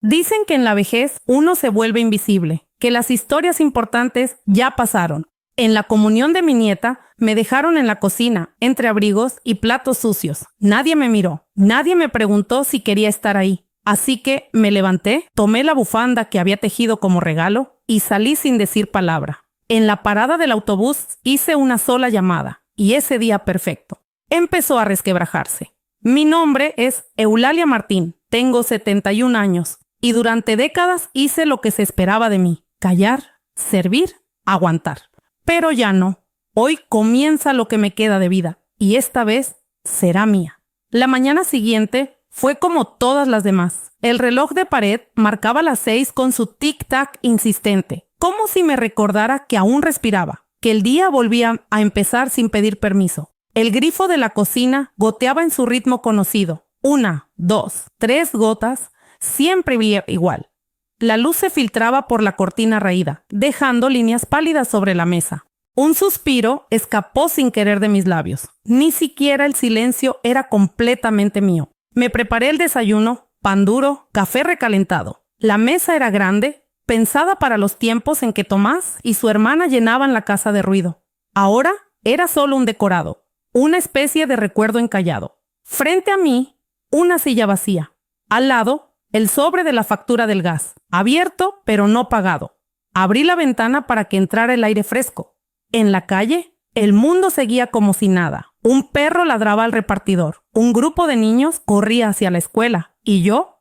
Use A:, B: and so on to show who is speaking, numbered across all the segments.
A: Dicen que en la vejez uno se vuelve invisible, que las historias importantes ya pasaron. En la comunión de mi nieta, me dejaron en la cocina, entre abrigos y platos sucios. Nadie me miró, nadie me preguntó si quería estar ahí. Así que me levanté, tomé la bufanda que había tejido como regalo y salí sin decir palabra. En la parada del autobús hice una sola llamada, y ese día perfecto empezó a resquebrajarse. Mi nombre es Eulalia Martín, tengo 71 años, y durante décadas hice lo que se esperaba de mí: callar, servir, aguantar. Pero ya no. Hoy comienza lo que me queda de vida, y esta vez será mía. La mañana siguiente fue como todas las demás. El reloj de pared marcaba las 6 con su tic-tac insistente, como si me recordara que aún respiraba, que el día volvía a empezar sin pedir permiso. El grifo de la cocina goteaba en su ritmo conocido. 1, 2, 3 gotas, siempre igual. La luz se filtraba por la cortina raída, dejando líneas pálidas sobre la mesa. Un suspiro escapó sin querer de mis labios. Ni siquiera el silencio era completamente mío. Me preparé el desayuno, pan duro, café recalentado. La mesa era grande, pensada para los tiempos en que Tomás y su hermana llenaban la casa de ruido. Ahora era solo un decorado, una especie de recuerdo encallado. Frente a mí, una silla vacía. Al lado, el sobre de la factura del gas, abierto pero no pagado. Abrí la ventana para que entrara el aire fresco. En la calle, el mundo seguía como si nada. Un perro ladraba al repartidor. Un grupo de niños corría hacia la escuela. Y yo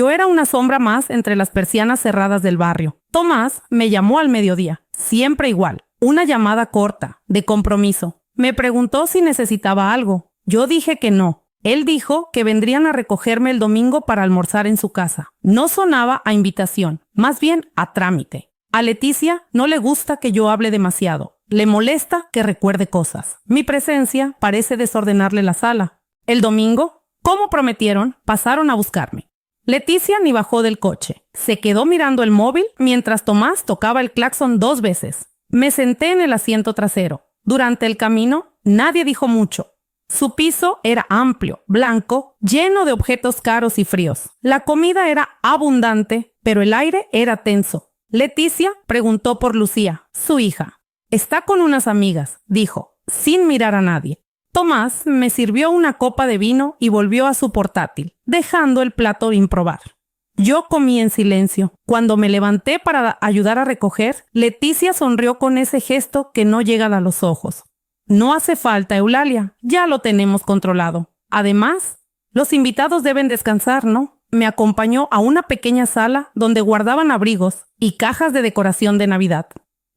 A: era una sombra más entre las persianas cerradas del barrio. Tomás me llamó al mediodía, siempre igual. Una llamada corta, de compromiso. Me preguntó si necesitaba algo. Yo dije que no. Él dijo que vendrían a recogerme el domingo para almorzar en su casa. No sonaba a invitación, más bien a trámite. A Leticia no le gusta que yo hable demasiado. Le molesta que recuerde cosas. Mi presencia parece desordenarle la sala. El domingo, como prometieron, pasaron a buscarme. Leticia ni bajó del coche. Se quedó mirando el móvil mientras Tomás tocaba el claxon 2 veces. Me senté en el asiento trasero. Durante el camino, nadie dijo mucho. Su piso era amplio, blanco, lleno de objetos caros y fríos. La comida era abundante, pero el aire era tenso. Leticia preguntó por Lucía, su hija. Está con unas amigas, dijo, sin mirar a nadie. Tomás me sirvió una copa de vino y volvió a su portátil, dejando el plato improbar. Yo comí en silencio. Cuando me levanté para ayudar a recoger, Leticia sonrió con ese gesto que no llega a los ojos. No hace falta, Eulalia, ya lo tenemos controlado. Además, los invitados deben descansar, ¿no? Me acompañó a una pequeña sala donde guardaban abrigos y cajas de decoración de Navidad.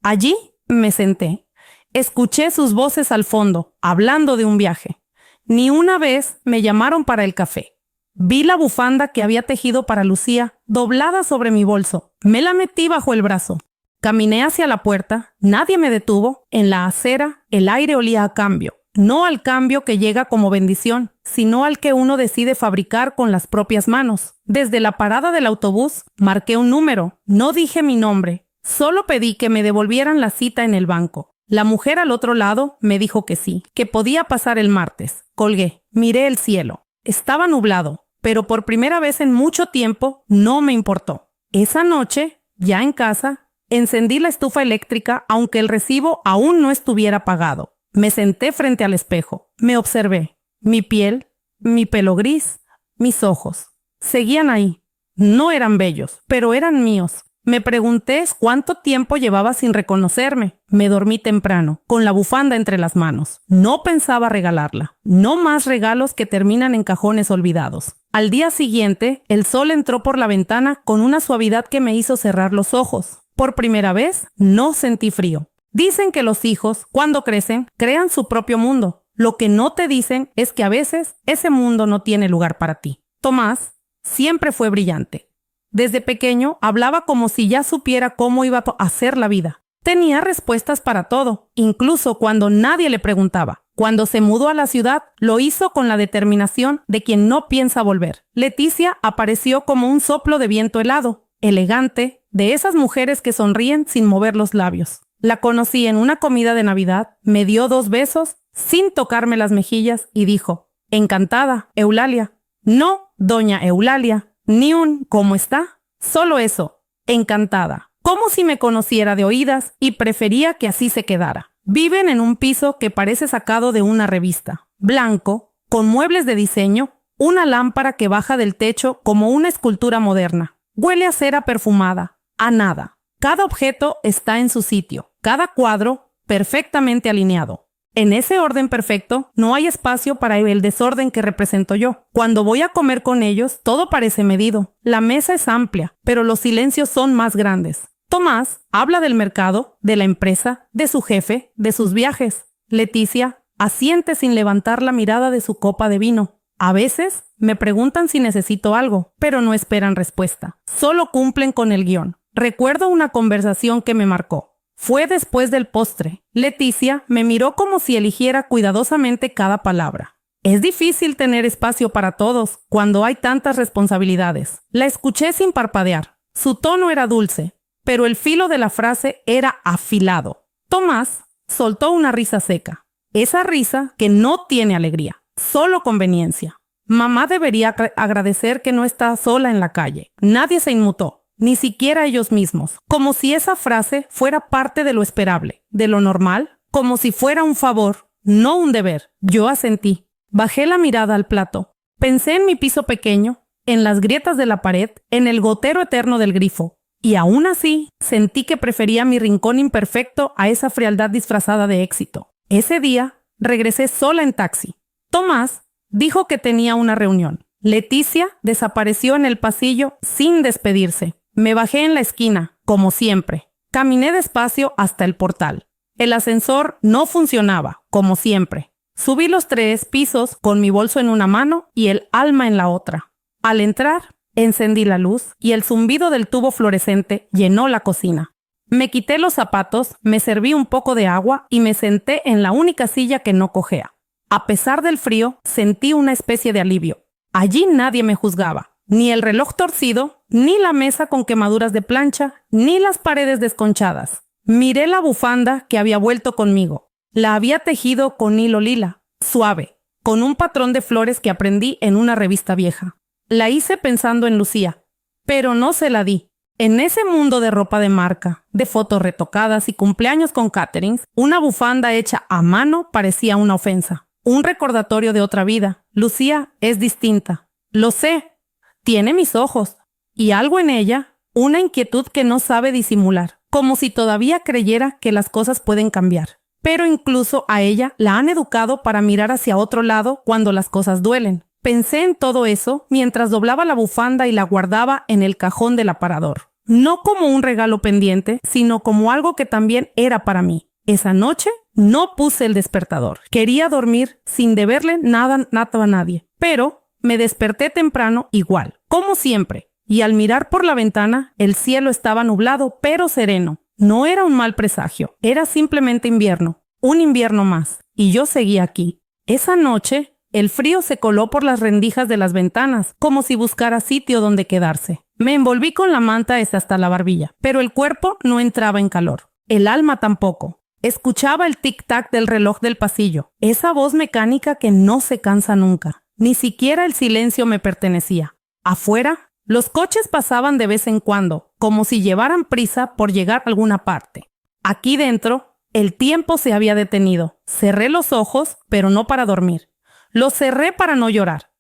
A: Allí me senté. Escuché sus voces al fondo, hablando de un viaje. Ni una vez me llamaron para el café. Vi la bufanda que había tejido para Lucía, doblada sobre mi bolso. Me la metí bajo el brazo. Caminé hacia la puerta, nadie me detuvo. En la acera, el aire olía a cambio. No al cambio que llega como bendición, sino al que uno decide fabricar con las propias manos. Desde la parada del autobús, marqué un número. No dije mi nombre. Solo pedí que me devolvieran la cita en el banco. La mujer al otro lado me dijo que sí, que podía pasar el martes. Colgué. Miré el cielo. Estaba nublado, pero por primera vez en mucho tiempo no me importó. Esa noche, ya en casa, encendí la estufa eléctrica aunque el recibo aún no estuviera pagado. Me senté frente al espejo. Me observé. Mi piel, mi pelo gris, mis ojos. Seguían ahí. No eran bellos, pero eran míos. Me pregunté cuánto tiempo llevaba sin reconocerme. Me dormí temprano, con la bufanda entre las manos. No pensaba regalarla. No más regalos que terminan en cajones olvidados. Al día siguiente, el sol entró por la ventana con una suavidad que me hizo cerrar los ojos. Por primera vez, no sentí frío. Dicen que los hijos, cuando crecen, crean su propio mundo. Lo que no te dicen es que a veces ese mundo no tiene lugar para ti. Tomás siempre fue brillante. Desde pequeño hablaba como si ya supiera cómo iba a ser la vida. Tenía respuestas para todo, incluso cuando nadie le preguntaba. Cuando se mudó a la ciudad, lo hizo con la determinación de quien no piensa volver. Leticia apareció como un soplo de viento helado, elegante, de esas mujeres que sonríen sin mover los labios. La conocí en una comida de Navidad, me dio 2 besos sin tocarme las mejillas y dijo, encantada, Eulalia. No, doña Eulalia, Ni un ¿cómo está? Solo eso, encantada, como si me conociera de oídas y prefería que así se quedara. Viven en un piso que parece sacado de una revista, blanco, con muebles de diseño, una lámpara que baja del techo como una escultura moderna. Huele a cera perfumada, a nada. Cada objeto está en su sitio, cada cuadro perfectamente alineado. En ese orden perfecto no hay espacio para el desorden que represento yo. Cuando voy a comer con ellos, todo parece medido. La mesa es amplia, pero los silencios son más grandes. Tomás habla del mercado, de la empresa, de su jefe, de sus viajes. Leticia asiente sin levantar la mirada de su copa de vino. A veces me preguntan si necesito algo, pero no esperan respuesta. Solo cumplen con el guión. Recuerdo una conversación que me marcó. Fue después del postre. Leticia me miró como si eligiera cuidadosamente cada palabra. Es difícil tener espacio para todos cuando hay tantas responsabilidades. La escuché sin parpadear. Su tono era dulce, pero el filo de la frase era afilado. Tomás soltó una risa seca. Esa risa que no tiene alegría, solo conveniencia. Mamá debería agradecer que no está sola en la calle. Nadie se inmutó. Ni siquiera ellos mismos, como si esa frase fuera parte de lo esperable, de lo normal, como si fuera un favor, no un deber. Yo asentí. Bajé la mirada al plato. Pensé en mi piso pequeño, en las grietas de la pared, en el gotero eterno del grifo. Y aún así, sentí que prefería mi rincón imperfecto a esa frialdad disfrazada de éxito. Ese día, regresé sola en taxi. Tomás dijo que tenía una reunión. Leticia desapareció en el pasillo sin despedirse. Me bajé en la esquina, como siempre. Caminé despacio hasta el portal. El ascensor no funcionaba, como siempre. Subí los 3 pisos con mi bolso en una mano y el alma en la otra. Al entrar, encendí la luz y el zumbido del tubo fluorescente llenó la cocina. Me quité los zapatos, me serví un poco de agua y me senté en la única silla que no cojea. A pesar del frío, sentí una especie de alivio. Allí nadie me juzgaba. Ni el reloj torcido, ni la mesa con quemaduras de plancha, ni las paredes desconchadas. Miré la bufanda que había vuelto conmigo. La había tejido con hilo lila, suave, con un patrón de flores que aprendí en una revista vieja. La hice pensando en Lucía, pero no se la di. En ese mundo de ropa de marca, de fotos retocadas y cumpleaños con caterings, una bufanda hecha a mano parecía una ofensa. Un recordatorio de otra vida. Lucía es distinta. Lo sé. Tiene mis ojos, y algo en ella, una inquietud que no sabe disimular, como si todavía creyera que las cosas pueden cambiar. Pero incluso a ella la han educado para mirar hacia otro lado cuando las cosas duelen. Pensé en todo eso mientras doblaba la bufanda y la guardaba en el cajón del aparador. No como un regalo pendiente, sino como algo que también era para mí. Esa noche no puse el despertador. Quería dormir sin deberle nada a nadie, pero me desperté temprano igual, como siempre, y al mirar por la ventana, el cielo estaba nublado, pero sereno. No era un mal presagio, era simplemente invierno, un invierno más, y yo seguía aquí. Esa noche, el frío se coló por las rendijas de las ventanas, como si buscara sitio donde quedarse. Me envolví con la manta hasta la barbilla, pero el cuerpo no entraba en calor. El alma tampoco. Escuchaba el tic-tac del reloj del pasillo, esa voz mecánica que no se cansa nunca. Ni siquiera el silencio me pertenecía. Afuera, los coches pasaban de vez en cuando, como si llevaran prisa por llegar a alguna parte. Aquí dentro, el tiempo se había detenido. Cerré los ojos, pero no para dormir. Los cerré para no llorar.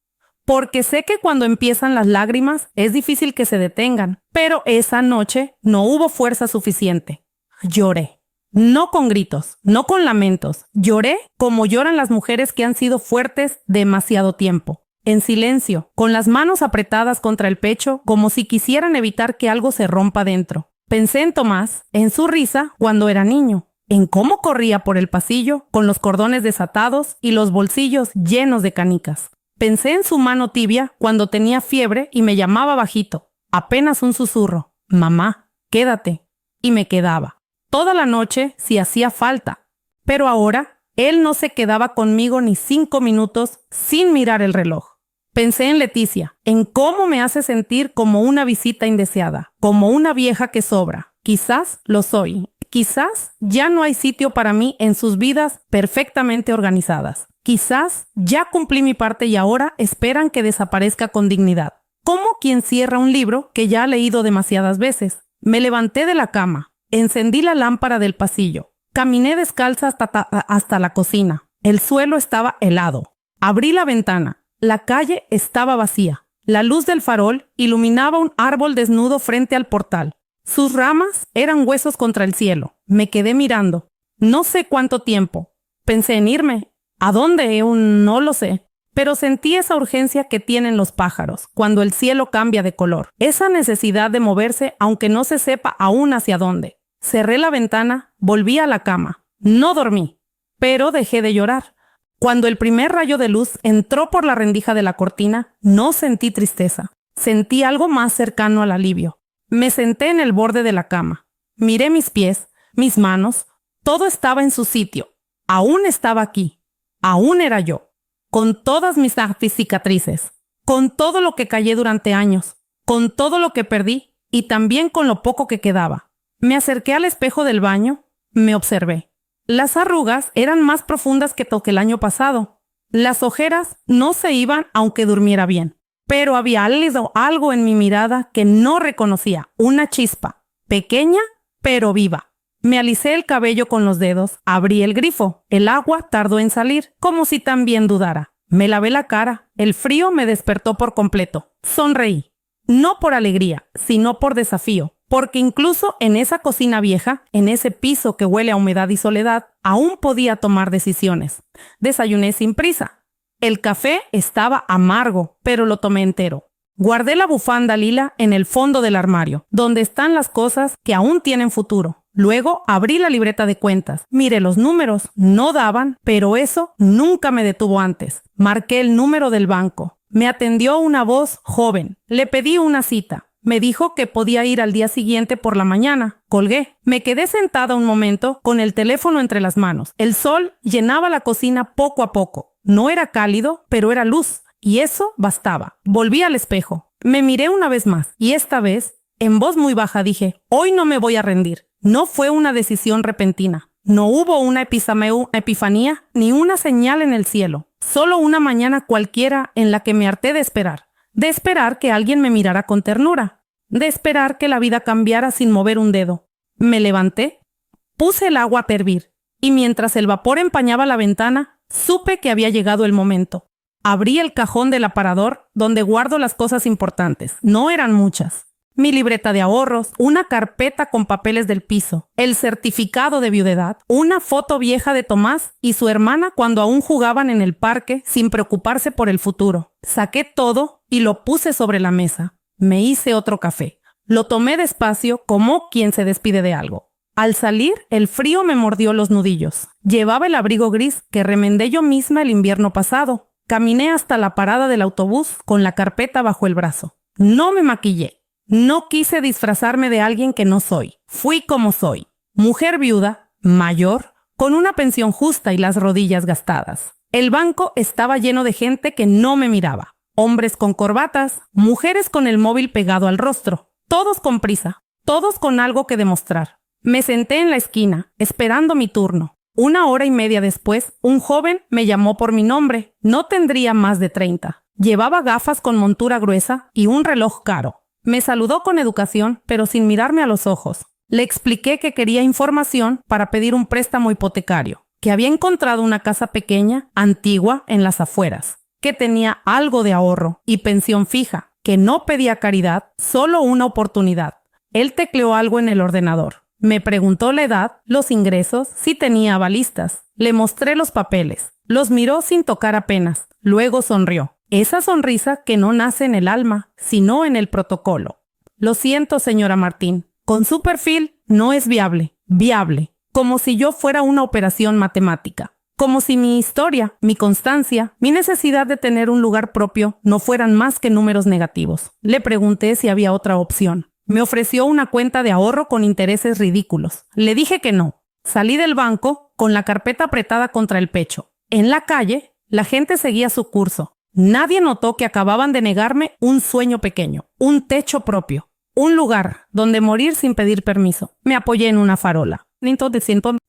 A: Porque sé que cuando empiezan las lágrimas es difícil que se detengan, pero esa noche no hubo fuerza suficiente. Lloré. No con gritos, no con lamentos. Lloré como lloran las mujeres que han sido fuertes demasiado tiempo. En silencio, con las manos apretadas contra el pecho, como si quisieran evitar que algo se rompa dentro. Pensé en Tomás, en su risa cuando era niño, en cómo corría por el pasillo con los cordones desatados y los bolsillos llenos de canicas. Pensé en su mano tibia cuando tenía fiebre y me llamaba bajito, apenas un susurro, «Mamá, quédate», y me quedaba. Toda la noche si hacía falta, pero ahora él no se quedaba conmigo ni 5 minutos sin mirar el reloj. Pensé en Leticia, en cómo me hace sentir como una visita indeseada, como una vieja que sobra. Quizás lo soy, quizás ya no hay sitio para mí en sus vidas perfectamente organizadas. Quizás ya cumplí mi parte y ahora esperan que desaparezca con dignidad. como quien cierra un libro que ya ha leído demasiadas veces. Me levanté de la cama, encendí la lámpara del pasillo, caminé descalza hasta la cocina. El suelo estaba helado. Abrí la ventana. La calle estaba vacía. La luz del farol iluminaba un árbol desnudo frente al portal. Sus ramas eran huesos contra el cielo. Me quedé mirando. No sé cuánto tiempo. Pensé en irme. ¿A dónde? No lo sé. Pero sentí esa urgencia que tienen los pájaros cuando el cielo cambia de color. Esa necesidad de moverse aunque no se sepa aún hacia dónde. Cerré la ventana, volví a la cama. No dormí, pero dejé de llorar. Cuando el primer rayo de luz entró por la rendija de la cortina, no sentí tristeza. Sentí algo más cercano al alivio. Me senté en el borde de la cama. Miré mis pies, mis manos. Todo estaba en su sitio. Aún estaba aquí. Aún era yo. Con todas mis cicatrices. Con todo lo que callé durante años. Con todo lo que perdí y también con lo poco que quedaba. Me acerqué al espejo del baño. Me observé. Las arrugas eran más profundas que el año pasado. Las ojeras no se iban aunque durmiera bien. Pero había algo en mi mirada que no reconocía. Una chispa. Pequeña, pero viva. Me alicé el cabello con los dedos. Abrí el grifo. El agua tardó en salir, como si también dudara. Me lavé la cara. El frío me despertó por completo. Sonreí. No por alegría, sino por desafío. Porque incluso en esa cocina vieja, en ese piso que huele a humedad y soledad, aún podía tomar decisiones. Desayuné sin prisa. El café estaba amargo, pero lo tomé entero. Guardé la bufanda lila en el fondo del armario, donde están las cosas que aún tienen futuro. Luego abrí la libreta de cuentas. Miré los números. No daban, pero eso nunca me detuvo antes. Marqué el número del banco. Me atendió una voz joven. Le pedí una cita. Me dijo que podía ir al día siguiente por la mañana. Colgué. Me quedé sentada un momento con el teléfono entre las manos. El sol llenaba la cocina poco a poco. No era cálido, pero era luz. Y eso bastaba. Volví al espejo. Me miré una vez más. Y esta vez, en voz muy baja, dije, hoy no me voy a rendir. No fue una decisión repentina. No hubo una epifanía, ni una señal en el cielo. Solo una mañana cualquiera en la que me harté de esperar. De esperar que alguien me mirara con ternura. De esperar que la vida cambiara sin mover un dedo. Me levanté, puse el agua a hervir, y mientras el vapor empañaba la ventana, supe que había llegado el momento. Abrí el cajón del aparador donde guardo las cosas importantes. No eran muchas. Mi libreta de ahorros, una carpeta con papeles del piso, el certificado de viudedad, una foto vieja de Tomás y su hermana cuando aún jugaban en el parque sin preocuparse por el futuro. Saqué todo y lo puse sobre la mesa. Me hice otro café. Lo tomé despacio como quien se despide de algo. Al salir, el frío me mordió los nudillos. Llevaba el abrigo gris que remendé yo misma el invierno pasado. Caminé hasta la parada del autobús con la carpeta bajo el brazo. No me maquillé. No quise disfrazarme de alguien que no soy. Fui como soy. Mujer viuda, mayor, con una pensión justa y las rodillas gastadas. El banco estaba lleno de gente que no me miraba. Hombres con corbatas, mujeres con el móvil pegado al rostro. Todos con prisa, todos con algo que demostrar. Me senté en la esquina, esperando mi turno. 1 hora y media después, un joven me llamó por mi nombre. No tendría más de 30. Llevaba gafas con montura gruesa y un reloj caro. Me saludó con educación, pero sin mirarme a los ojos. Le expliqué que quería información para pedir un préstamo hipotecario, que había encontrado una casa pequeña, antigua, en las afueras, que tenía algo de ahorro y pensión fija, que no pedía caridad, solo una oportunidad. Él tecleó algo en el ordenador. Me preguntó la edad, los ingresos, si tenía avalistas. Le mostré los papeles. Los miró sin tocar apenas. Luego sonrió. Esa sonrisa que no nace en el alma, sino en el protocolo. Lo siento, señora Martín. Con su perfil no es viable. Como si yo fuera una operación matemática. Como si mi historia, mi constancia, mi necesidad de tener un lugar propio no fueran más que números negativos. Le pregunté si había otra opción. Me ofreció una cuenta de ahorro con intereses ridículos. Le dije que no. Salí del banco con la carpeta apretada contra el pecho. En la calle, la gente seguía su curso. Nadie notó que acababan de negarme un sueño pequeño, un techo propio, un lugar donde morir sin pedir permiso. Me apoyé en una farola.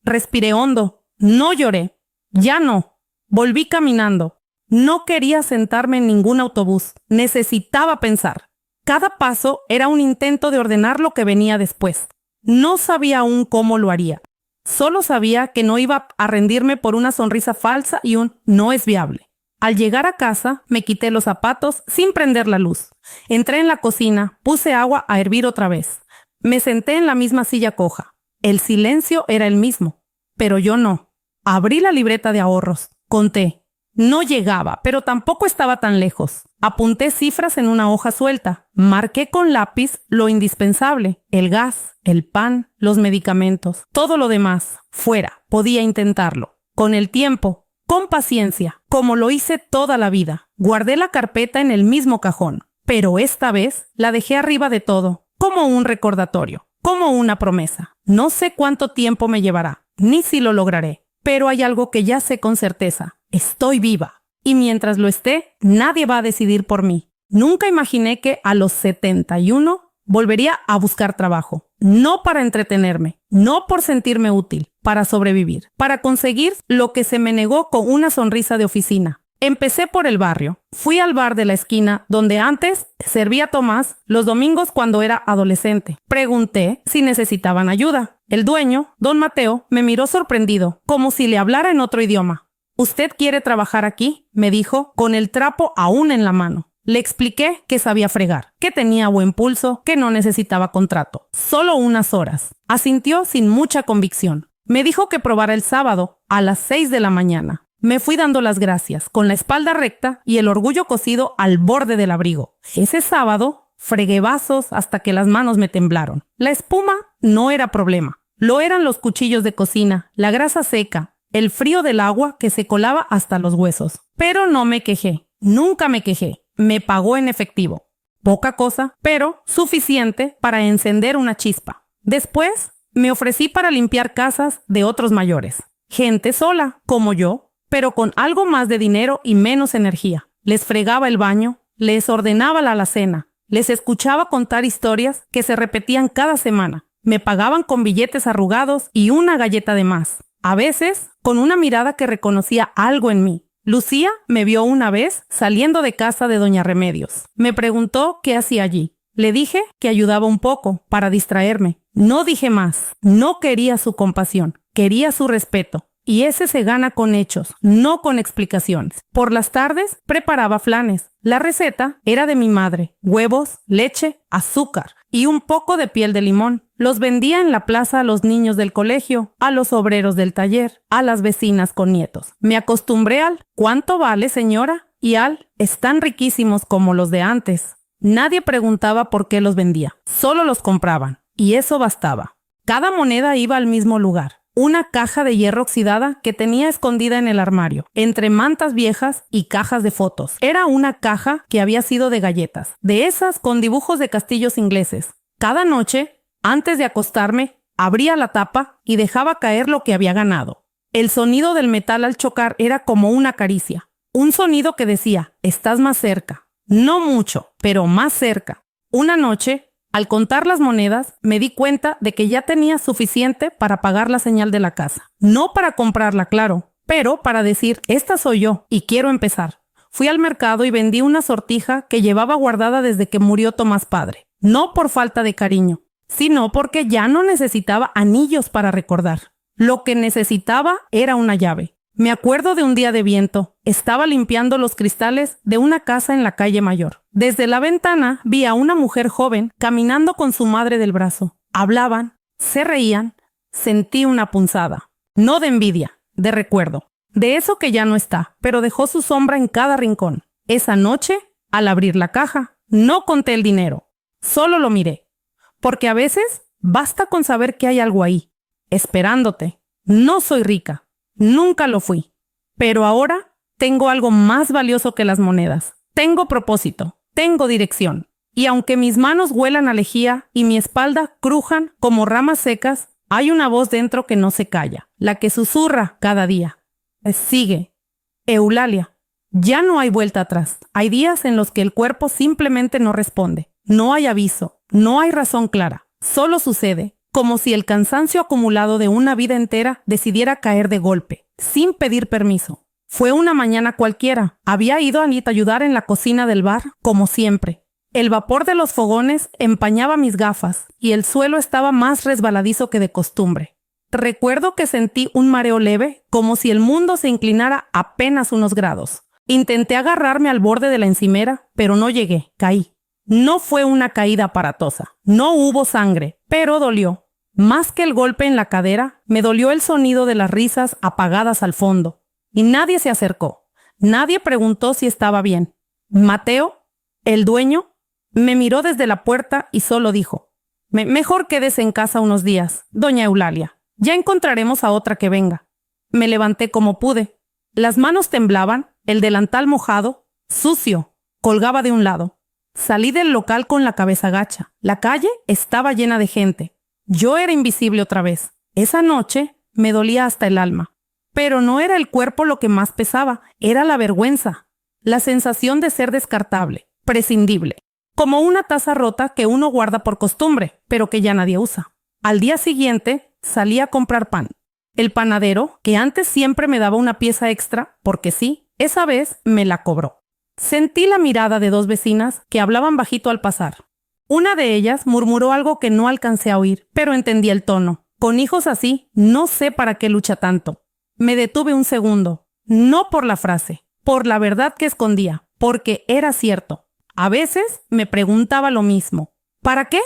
A: Respiré hondo. No lloré. Ya no. Volví caminando. No quería sentarme en ningún autobús. Necesitaba pensar. Cada paso era un intento de ordenar lo que venía después. No sabía aún cómo lo haría. Solo sabía que no iba a rendirme por una sonrisa falsa y un no es viable. Al llegar a casa, me quité los zapatos sin prender la luz. Entré en la cocina, puse agua a hervir otra vez. Me senté en la misma silla coja. El silencio era el mismo, pero yo no. Abrí la libreta de ahorros. Conté. No llegaba, pero tampoco estaba tan lejos. Apunté cifras en una hoja suelta. Marqué con lápiz lo indispensable: el gas, el pan, los medicamentos. Todo lo demás, fuera. Podía intentarlo. Con el tiempo, con paciencia, como lo hice toda la vida. Guardé la carpeta en el mismo cajón, pero esta vez la dejé arriba de todo, como un recordatorio, como una promesa. No sé cuánto tiempo me llevará, ni si lo lograré, pero hay algo que ya sé con certeza. Estoy viva. Y mientras lo esté, nadie va a decidir por mí. Nunca imaginé que a los 71 volvería a buscar trabajo. No para entretenerme, no por sentirme útil, para sobrevivir, para conseguir lo que se me negó con una sonrisa de oficina. Empecé por el barrio. Fui al bar de la esquina donde antes servía Tomás los domingos cuando era adolescente. Pregunté si necesitaban ayuda. El dueño, don Mateo, me miró sorprendido, como si le hablara en otro idioma. «¿Usted quiere trabajar aquí?», me dijo, con el trapo aún en la mano. Le expliqué que sabía fregar, que tenía buen pulso, que no necesitaba contrato. Solo unas horas. Asintió sin mucha convicción. Me dijo que probara el sábado, a las 6 de la mañana. Me fui dando las gracias, con la espalda recta y el orgullo cosido al borde del abrigo. Ese sábado fregué vasos hasta que las manos me temblaron. La espuma no era problema. Lo eran los cuchillos de cocina, la grasa seca, el frío del agua que se colaba hasta los huesos. Pero no me quejé. Nunca me quejé. Me pagó en efectivo. Poca cosa, pero suficiente para encender una chispa. Después me ofrecí para limpiar casas de otros mayores. Gente sola, como yo, pero con algo más de dinero y menos energía. Les fregaba el baño, les ordenaba la alacena, les escuchaba contar historias que se repetían cada semana. Me pagaban con billetes arrugados y una galleta de más. A veces, con una mirada que reconocía algo en mí. Lucía me vio una vez saliendo de casa de doña Remedios. Me preguntó qué hacía allí. Le dije que ayudaba un poco para distraerme. No dije más. No quería su compasión. Quería su respeto. Y ese se gana con hechos, no con explicaciones. Por las tardes preparaba flanes. La receta era de mi madre: huevos, leche, azúcar y un poco de piel de limón. Los vendía en la plaza a los niños del colegio, a los obreros del taller, a las vecinas con nietos. Me acostumbré al «¿cuánto vale, señora?», y al «están riquísimos como los de antes». Nadie preguntaba por qué los vendía, solo los compraban, y eso bastaba. Cada moneda iba al mismo lugar. Una caja de hierro oxidada que tenía escondida en el armario, entre mantas viejas y cajas de fotos. Era una caja que había sido de galletas, de esas con dibujos de castillos ingleses. Cada noche, antes de acostarme, abría la tapa y dejaba caer lo que había ganado. El sonido del metal al chocar era como una caricia. Un sonido que decía: «estás más cerca». No mucho, pero más cerca. Una noche, al contar las monedas, me di cuenta de que ya tenía suficiente para pagar la señal de la casa. No para comprarla, claro, pero para decir: «esta soy yo y quiero empezar». Fui al mercado y vendí una sortija que llevaba guardada desde que murió Tomás padre. No por falta de cariño, sino porque ya no necesitaba anillos para recordar. Lo que necesitaba era una llave. Me acuerdo de un día de viento. Estaba limpiando los cristales de una casa en la calle Mayor. Desde la ventana vi a una mujer joven caminando con su madre del brazo. Hablaban, se reían, sentí una punzada. No de envidia, de recuerdo. De eso que ya no está, pero dejó su sombra en cada rincón. Esa noche, al abrir la caja, no conté el dinero. Solo lo miré. Porque a veces basta con saber que hay algo ahí, esperándote. No soy rica. Nunca lo fui, pero ahora tengo algo más valioso que las monedas. Tengo propósito, tengo dirección. Y aunque mis manos huelan a lejía y mi espalda crujan como ramas secas, hay una voz dentro que no se calla, la que susurra cada día. Sigue. Eulalia, ya no hay vuelta atrás. Hay días en los que el cuerpo simplemente no responde. No hay aviso, no hay razón clara. Solo sucede. Como si el cansancio acumulado de una vida entera decidiera caer de golpe, sin pedir permiso. Fue una mañana cualquiera. Había ido a ayudar en la cocina del bar, como siempre. El vapor de los fogones empañaba mis gafas y el suelo estaba más resbaladizo que de costumbre. Recuerdo que sentí un mareo leve, como si el mundo se inclinara apenas unos grados. Intenté agarrarme al borde de la encimera, pero no llegué, caí. No fue una caída aparatosa, no hubo sangre, pero dolió. Más que el golpe en la cadera, me dolió el sonido de las risas apagadas al fondo. Y nadie se acercó, nadie preguntó si estaba bien. Mateo, el dueño, me miró desde la puerta y solo dijo: Mejor quédese en casa unos días, doña Eulalia. Ya encontraremos a otra que venga. Me levanté como pude. Las manos temblaban, el delantal mojado, sucio, colgaba de un lado. Salí del local con la cabeza gacha. La calle estaba llena de gente. Yo era invisible otra vez. Esa noche me dolía hasta el alma. Pero no era el cuerpo lo que más pesaba, era la vergüenza. La sensación de ser descartable, prescindible. Como una taza rota que uno guarda por costumbre, pero que ya nadie usa. Al día siguiente salí a comprar pan. El panadero, que antes siempre me daba una pieza extra, porque sí, esa vez me la cobró. Sentí la mirada de dos vecinas que hablaban bajito al pasar. Una de ellas murmuró algo que no alcancé a oír, pero entendí el tono. Con hijos así, no sé para qué lucha tanto. Me detuve un segundo, no por la frase, por la verdad que escondía, porque era cierto. A veces me preguntaba lo mismo. ¿Para qué?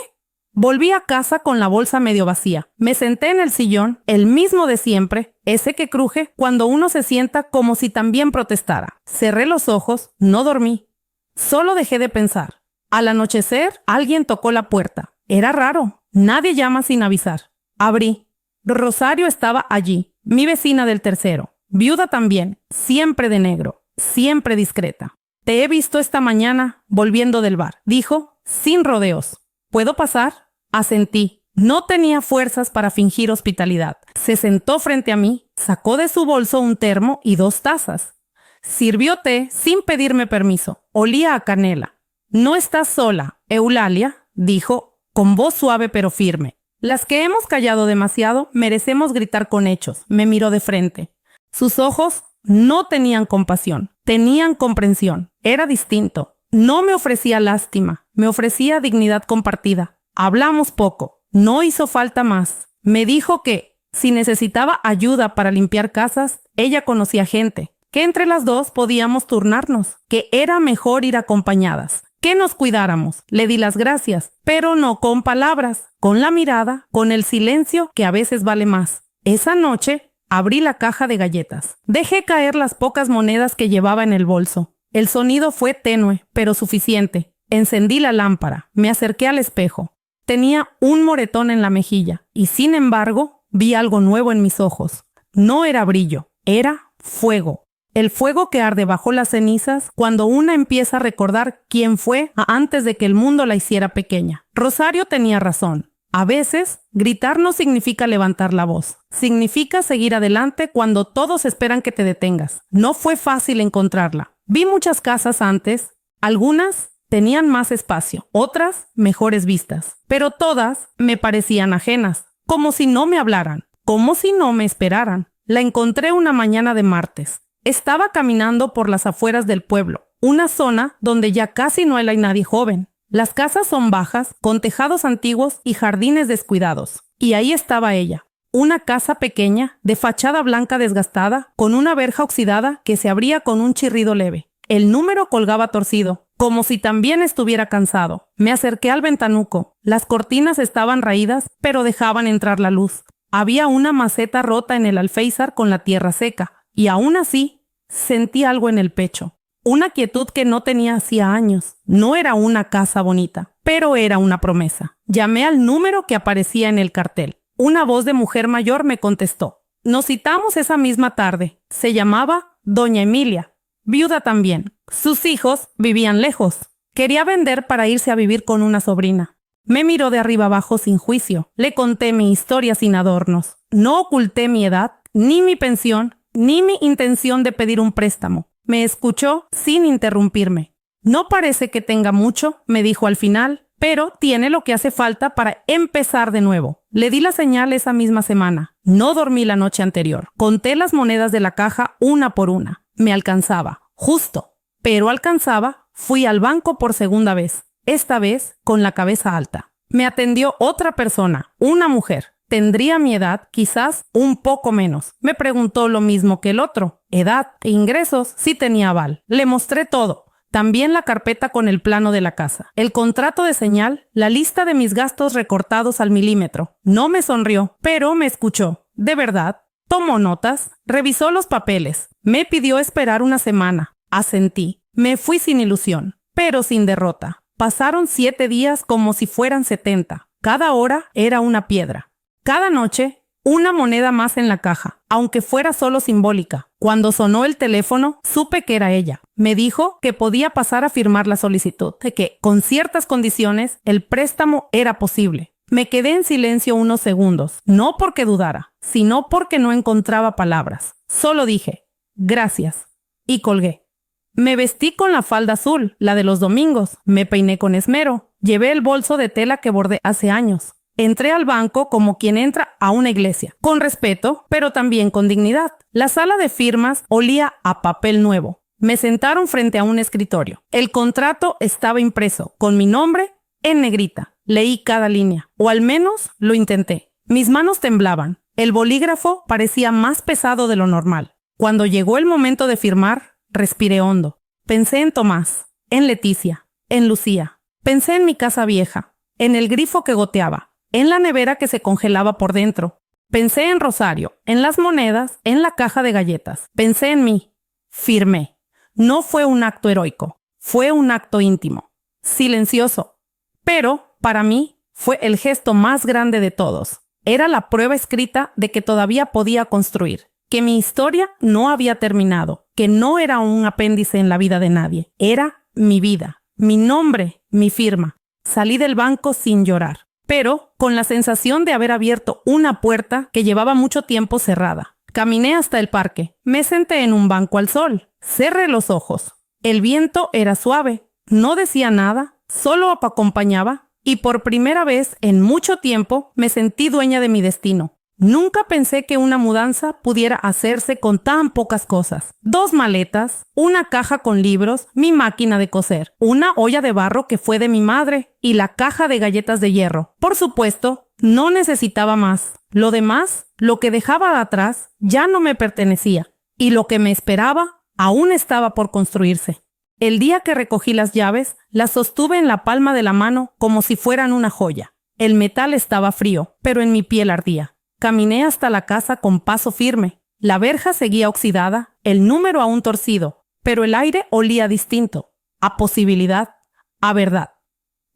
A: Volví a casa con la bolsa medio vacía. Me senté en el sillón, el mismo de siempre, ese que cruje cuando uno se sienta como si también protestara. Cerré los ojos, no dormí. Solo dejé de pensar. Al anochecer, alguien tocó la puerta. Era raro. Nadie llama sin avisar. Abrí. Rosario estaba allí, mi vecina del tercero. Viuda también, siempre de negro, siempre discreta. Te he visto esta mañana volviendo del bar, dijo, sin rodeos. ¿Puedo pasar? Asentí. No tenía fuerzas para fingir hospitalidad. Se sentó frente a mí, sacó de su bolso un termo y 2 tazas. Sirvió té sin pedirme permiso. Olía a canela. No estás sola, Eulalia, dijo, con voz suave pero firme. Las que hemos callado demasiado merecemos gritar con hechos. Me miró de frente. Sus ojos no tenían compasión, tenían comprensión. Era distinto. No me ofrecía lástima, me ofrecía dignidad compartida. Hablamos poco, no hizo falta más. Me dijo que, si necesitaba ayuda para limpiar casas, ella conocía gente, que entre las dos podíamos turnarnos, que era mejor ir acompañadas, que nos cuidáramos. Le di las gracias, pero no con palabras, con la mirada, con el silencio que a veces vale más. Esa noche abrí la caja de galletas. Dejé caer las pocas monedas que llevaba en el bolso. El sonido fue tenue, pero suficiente. Encendí la lámpara, me acerqué al espejo. Tenía un moretón en la mejilla y, sin embargo, vi algo nuevo en mis ojos. No era brillo, era fuego. El fuego que arde bajo las cenizas cuando una empieza a recordar quién fue antes de que el mundo la hiciera pequeña. Rosario tenía razón. A veces, gritar no significa levantar la voz. Significa seguir adelante cuando todos esperan que te detengas. No fue fácil encontrarla. Vi muchas casas antes. Algunas tenían más espacio, otras mejores vistas. Pero todas me parecían ajenas, como si no me hablaran, como si no me esperaran. La encontré una mañana de martes. Estaba caminando por las afueras del pueblo, una zona donde ya casi no hay nadie joven. Las casas son bajas, con tejados antiguos y jardines descuidados. Y ahí estaba ella, una casa pequeña, de fachada blanca desgastada, con una verja oxidada que se abría con un chirrido leve. El número colgaba torcido, como si también estuviera cansado. Me acerqué al ventanuco. Las cortinas estaban raídas, pero dejaban entrar la luz. Había una maceta rota en el alféizar con la tierra seca. Y aún así, sentí algo en el pecho. Una quietud que no tenía hacía años. No era una casa bonita, pero era una promesa. Llamé al número que aparecía en el cartel. Una voz de mujer mayor me contestó. Nos citamos esa misma tarde. Se llamaba Doña Emilia. Viuda también. Sus hijos vivían lejos. Quería vender para irse a vivir con una sobrina. Me miró de arriba abajo sin juicio. Le conté mi historia sin adornos. No oculté mi edad, ni mi pensión, ni mi intención de pedir un préstamo. Me escuchó sin interrumpirme. No parece que tenga mucho, me dijo al final, pero tiene lo que hace falta para empezar de nuevo. Le di la señal esa misma semana. No dormí la noche anterior. Conté las monedas de la caja una por una. Me alcanzaba, justo. Pero alcanzaba, fui al banco por segunda vez, esta vez con la cabeza alta. Me atendió otra persona, una mujer. Tendría mi edad, quizás un poco menos. Me preguntó lo mismo que el otro. Edad e ingresos, sí tenía aval. Le mostré todo. También la carpeta con el plano de la casa, el contrato de señal, la lista de mis gastos recortados al milímetro. No me sonrió, pero me escuchó. De verdad, tomó notas, revisó los papeles. Me pidió esperar una semana. Asentí. Me fui sin ilusión, pero sin derrota. Pasaron 7 días como si fueran 70. Cada hora era una piedra. Cada noche, una moneda más en la caja, aunque fuera solo simbólica. Cuando sonó el teléfono, supe que era ella. Me dijo que podía pasar a firmar la solicitud, de que, con ciertas condiciones, el préstamo era posible. Me quedé en silencio unos segundos, no porque dudara, sino porque no encontraba palabras. Solo dije, gracias, y colgué. Me vestí con la falda azul, la de los domingos, me peiné con esmero, llevé el bolso de tela que bordé hace años. Entré al banco como quien entra a una iglesia, con respeto, pero también con dignidad. La sala de firmas olía a papel nuevo. Me sentaron frente a un escritorio. El contrato estaba impreso, con mi nombre en negrita. Leí cada línea, o al menos lo intenté. Mis manos temblaban. El bolígrafo parecía más pesado de lo normal. Cuando llegó el momento de firmar, respiré hondo. Pensé en Tomás, en Leticia, en Lucía. Pensé en mi casa vieja, en el grifo que goteaba, en la nevera que se congelaba por dentro. Pensé en Rosario, en las monedas, en la caja de galletas. Pensé en mí. Firmé. No fue un acto heroico, fue un acto íntimo, silencioso. Pero, para mí, fue el gesto más grande de todos. Era la prueba escrita de que todavía podía construir, que mi historia no había terminado, que no era un apéndice en la vida de nadie. Era mi vida, mi nombre, mi firma. Salí del banco sin llorar, pero con la sensación de haber abierto una puerta que llevaba mucho tiempo cerrada. Caminé hasta el parque, me senté en un banco al sol, cerré los ojos. El viento era suave, no decía nada, solo acompañaba, y por primera vez en mucho tiempo me sentí dueña de mi destino. Nunca pensé que una mudanza pudiera hacerse con tan pocas cosas. 2 maletas, una caja con libros, mi máquina de coser, una olla de barro que fue de mi madre y la caja de galletas de hierro. Por supuesto, no necesitaba más. Lo demás, lo que dejaba atrás, ya no me pertenecía. Y lo que me esperaba, aún estaba por construirse. El día que recogí las llaves, las sostuve en la palma de la mano como si fueran una joya. El metal estaba frío, pero en mi piel ardía. Caminé hasta la casa con paso firme. La verja seguía oxidada, el número aún torcido, pero el aire olía distinto, a posibilidad, a verdad.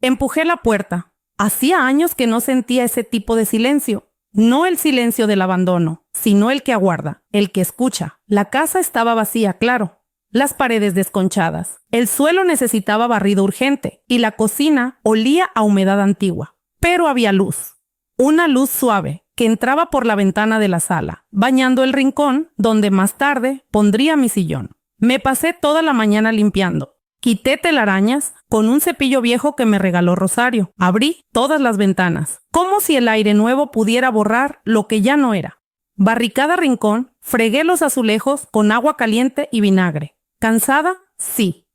A: Empujé la puerta. Hacía años que no sentía ese tipo de silencio. No el silencio del abandono, sino el que aguarda, el que escucha. La casa estaba vacía, claro. Las paredes desconchadas. El suelo necesitaba barrido urgente y la cocina olía a humedad antigua. Pero había luz. Una luz suave que entraba por la ventana de la sala, bañando el rincón donde más tarde pondría mi sillón. Me pasé toda la mañana limpiando. Quité telarañas con un cepillo viejo que me regaló Rosario. Abrí todas las ventanas, como si el aire nuevo pudiera borrar lo que ya no era. Barrí cada rincón, fregué los azulejos con agua caliente y vinagre. ¿Cansada? Sí,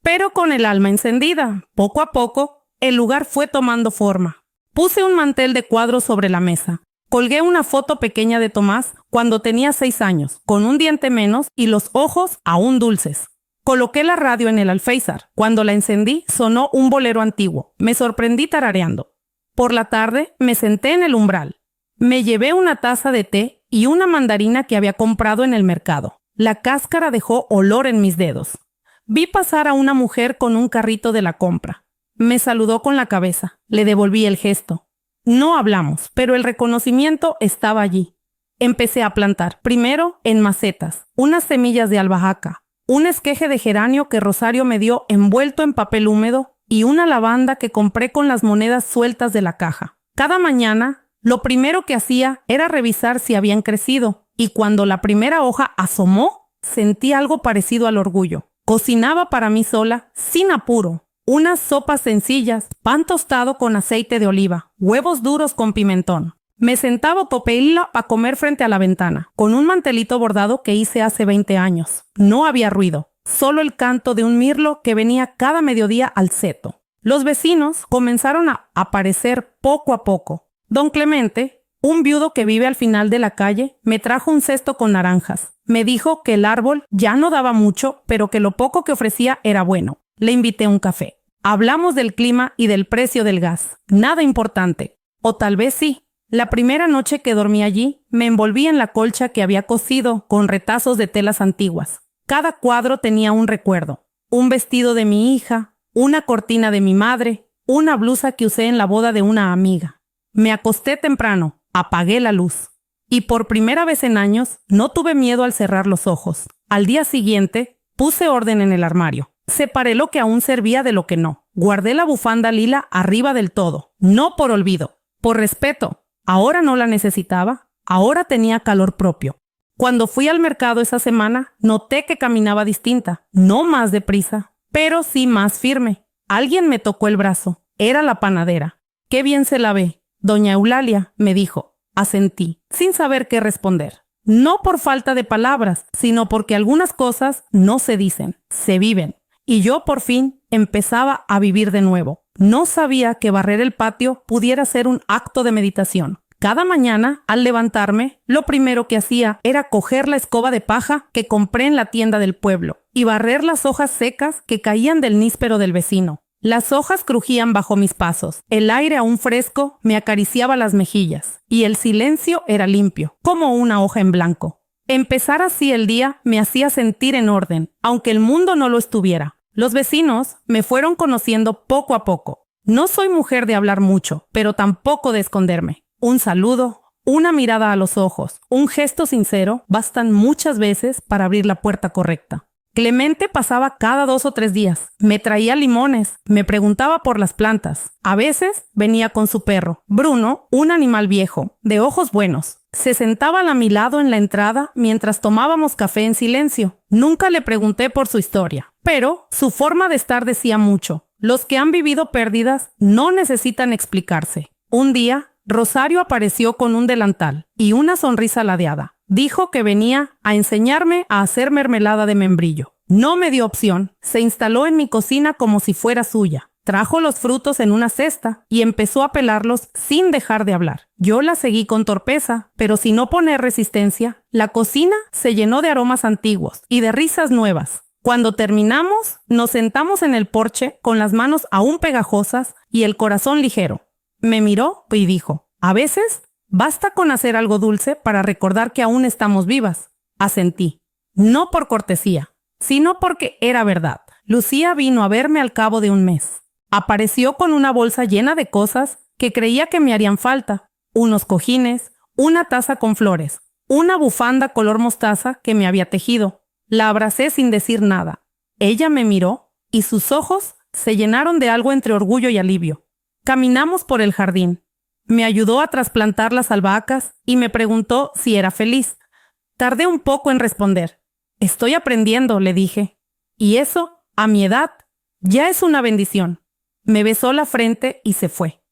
A: pero con el alma encendida. Poco a poco, el lugar fue tomando forma. Puse un mantel de cuadros sobre la mesa. Colgué una foto pequeña de Tomás cuando tenía 6 años, con un diente menos y los ojos aún dulces. Coloqué la radio en el alféizar. Cuando la encendí, sonó un bolero antiguo. Me sorprendí tarareando. Por la tarde, me senté en el umbral. Me llevé una taza de té y una mandarina que había comprado en el mercado. La cáscara dejó olor en mis dedos. Vi pasar a una mujer con un carrito de la compra. Me saludó con la cabeza. Le devolví el gesto. No hablamos, pero el reconocimiento estaba allí. Empecé a plantar, primero en macetas, unas semillas de albahaca, un esqueje de geranio que Rosario me dio envuelto en papel húmedo y una lavanda que compré con las monedas sueltas de la caja. Cada mañana, lo primero que hacía era revisar si habían crecido, y cuando la primera hoja asomó, sentí algo parecido al orgullo. Cocinaba para mí sola, sin apuro. Unas sopas sencillas, pan tostado con aceite de oliva, huevos duros con pimentón. Me sentaba topeila a comer frente a la ventana, con un mantelito bordado que hice hace 20 años. No había ruido, solo el canto de un mirlo que venía cada mediodía al seto. Los vecinos comenzaron a aparecer poco a poco. Don Clemente, un viudo que vive al final de la calle, me trajo un cesto con naranjas. Me dijo que el árbol ya no daba mucho, pero que lo poco que ofrecía era bueno. Le invité un café. Hablamos del clima y del precio del gas. Nada importante. O tal vez sí. La primera noche que dormí allí, me envolví en la colcha que había cosido con retazos de telas antiguas. Cada cuadro tenía un recuerdo. Un vestido de mi hija, una cortina de mi madre, una blusa que usé en la boda de una amiga. Me acosté temprano, apagué la luz. Y por primera vez en años, no tuve miedo al cerrar los ojos. Al día siguiente, puse orden en el armario. Separé lo que aún servía de lo que no. Guardé la bufanda lila arriba del todo. No por olvido, por respeto. Ahora no la necesitaba, ahora tenía calor propio. Cuando fui al mercado esa semana, noté que caminaba distinta, no más deprisa, pero sí más firme. Alguien me tocó el brazo, era la panadera. «Qué bien se la ve, doña Eulalia», me dijo. Asentí, sin saber qué responder. No por falta de palabras, sino porque algunas cosas no se dicen, se viven. Y yo por fin empezaba a vivir de nuevo. No sabía que barrer el patio pudiera ser un acto de meditación. Cada mañana, al levantarme, lo primero que hacía era coger la escoba de paja que compré en la tienda del pueblo y barrer las hojas secas que caían del níspero del vecino. Las hojas crujían bajo mis pasos, el aire aún fresco me acariciaba las mejillas y el silencio era limpio, como una hoja en blanco. Empezar así el día me hacía sentir en orden, aunque el mundo no lo estuviera. Los vecinos me fueron conociendo poco a poco. No soy mujer de hablar mucho, pero tampoco de esconderme. Un saludo, una mirada a los ojos, un gesto sincero bastan muchas veces para abrir la puerta correcta. Clemente pasaba cada 2 o 3 días. Me traía limones, me preguntaba por las plantas. A veces venía con su perro, Bruno, un animal viejo, de ojos buenos. Se sentaba a mi lado en la entrada mientras tomábamos café en silencio. Nunca le pregunté por su historia, pero su forma de estar decía mucho. Los que han vivido pérdidas no necesitan explicarse. Un día, Rosario apareció con un delantal y una sonrisa ladeada. Dijo que venía a enseñarme a hacer mermelada de membrillo. No me dio opción. Se instaló en mi cocina como si fuera suya. Trajo los frutos en una cesta y empezó a pelarlos sin dejar de hablar. Yo la seguí con torpeza, pero sin oponer resistencia. La cocina se llenó de aromas antiguos y de risas nuevas. Cuando terminamos, nos sentamos en el porche con las manos aún pegajosas y el corazón ligero. Me miró y dijo, «A veces basta con hacer algo dulce para recordar que aún estamos vivas». Asentí, no por cortesía, sino porque era verdad. Lucía vino a verme al cabo de un mes. Apareció con una bolsa llena de cosas que creía que me harían falta. Unos cojines, una taza con flores, una bufanda color mostaza que me había tejido. La abracé sin decir nada. Ella me miró y sus ojos se llenaron de algo entre orgullo y alivio. Caminamos por el jardín. Me ayudó a trasplantar las albahacas y me preguntó si era feliz. Tardé un poco en responder. «Estoy aprendiendo», le dije. «Y eso, a mi edad, ya es una bendición». Me besó la frente y se fue.